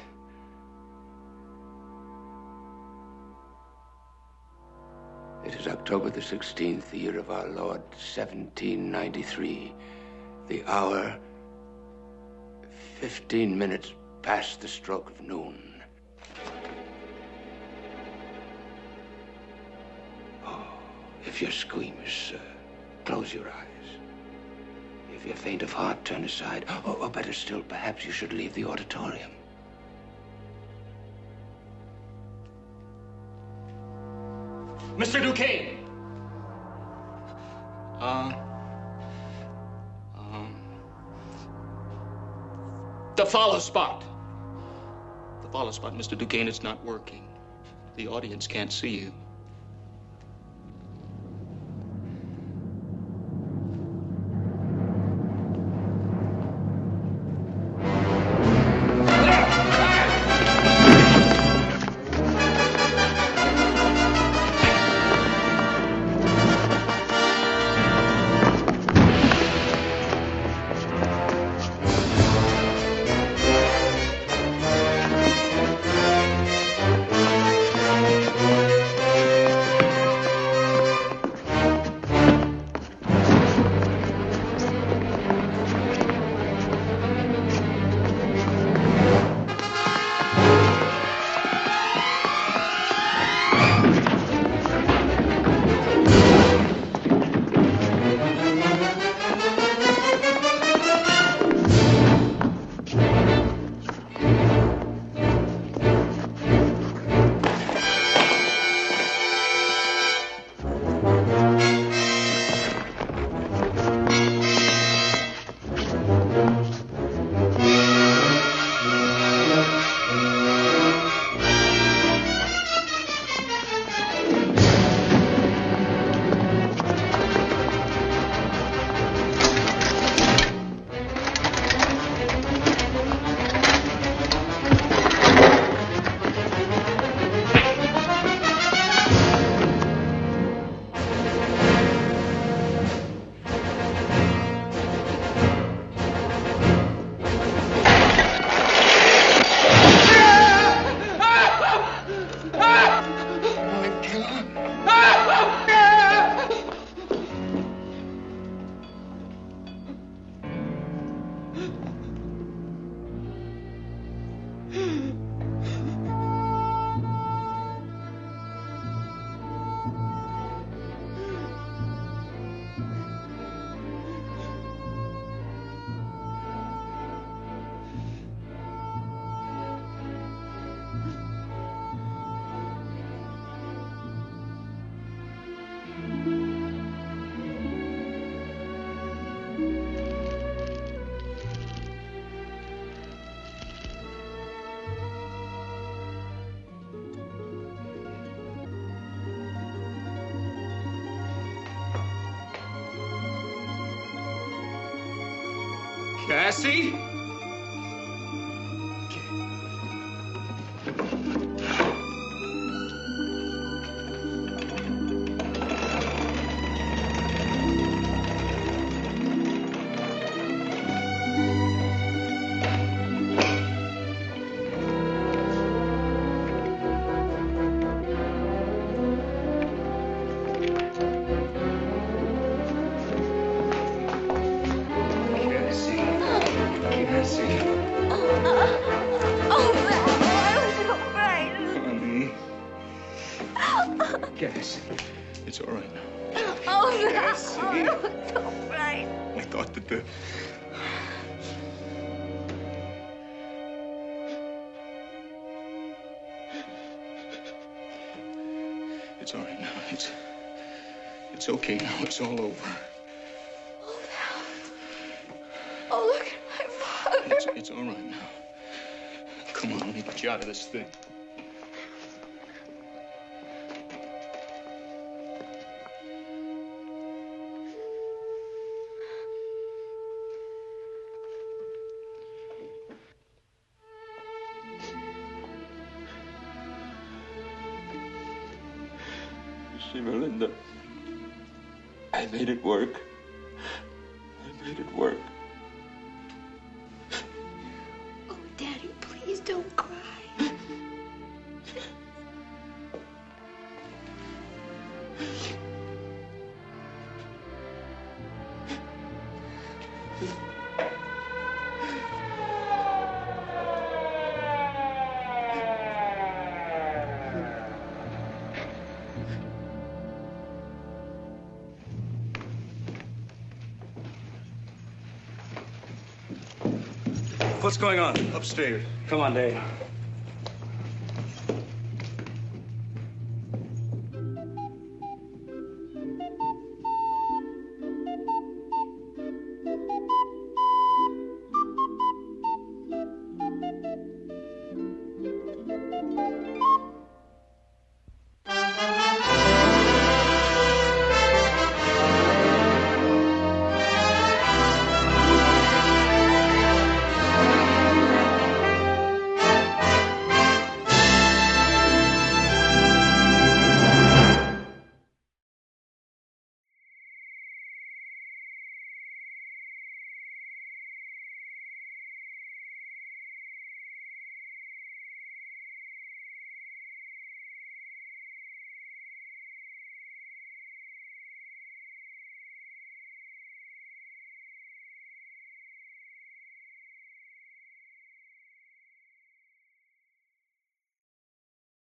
It is October the 16th, the year of our Lord, 1793. The hour, 15 minutes past the stroke of noon. Oh, if you're squeamish, close your eyes. If you're faint of heart, turn aside. Or better still, perhaps you should leave the auditorium. Mr. Duquesne! The follow spot. The follow spot, Mr. Duquesne, it's not working. The audience can't see you. Cassie? Cassie, it's all right now. Oh, no. Cassie. Oh, it's all right. I thought that the... It's all right now. It's okay now. It's all over. Oh, look at my father. It's all right now. Come on, let me get you out of this thing. See, Melinda, I made it work. I made it work. Oh, Daddy, please don't cry. What's going on? Upstairs. Come on, Dave.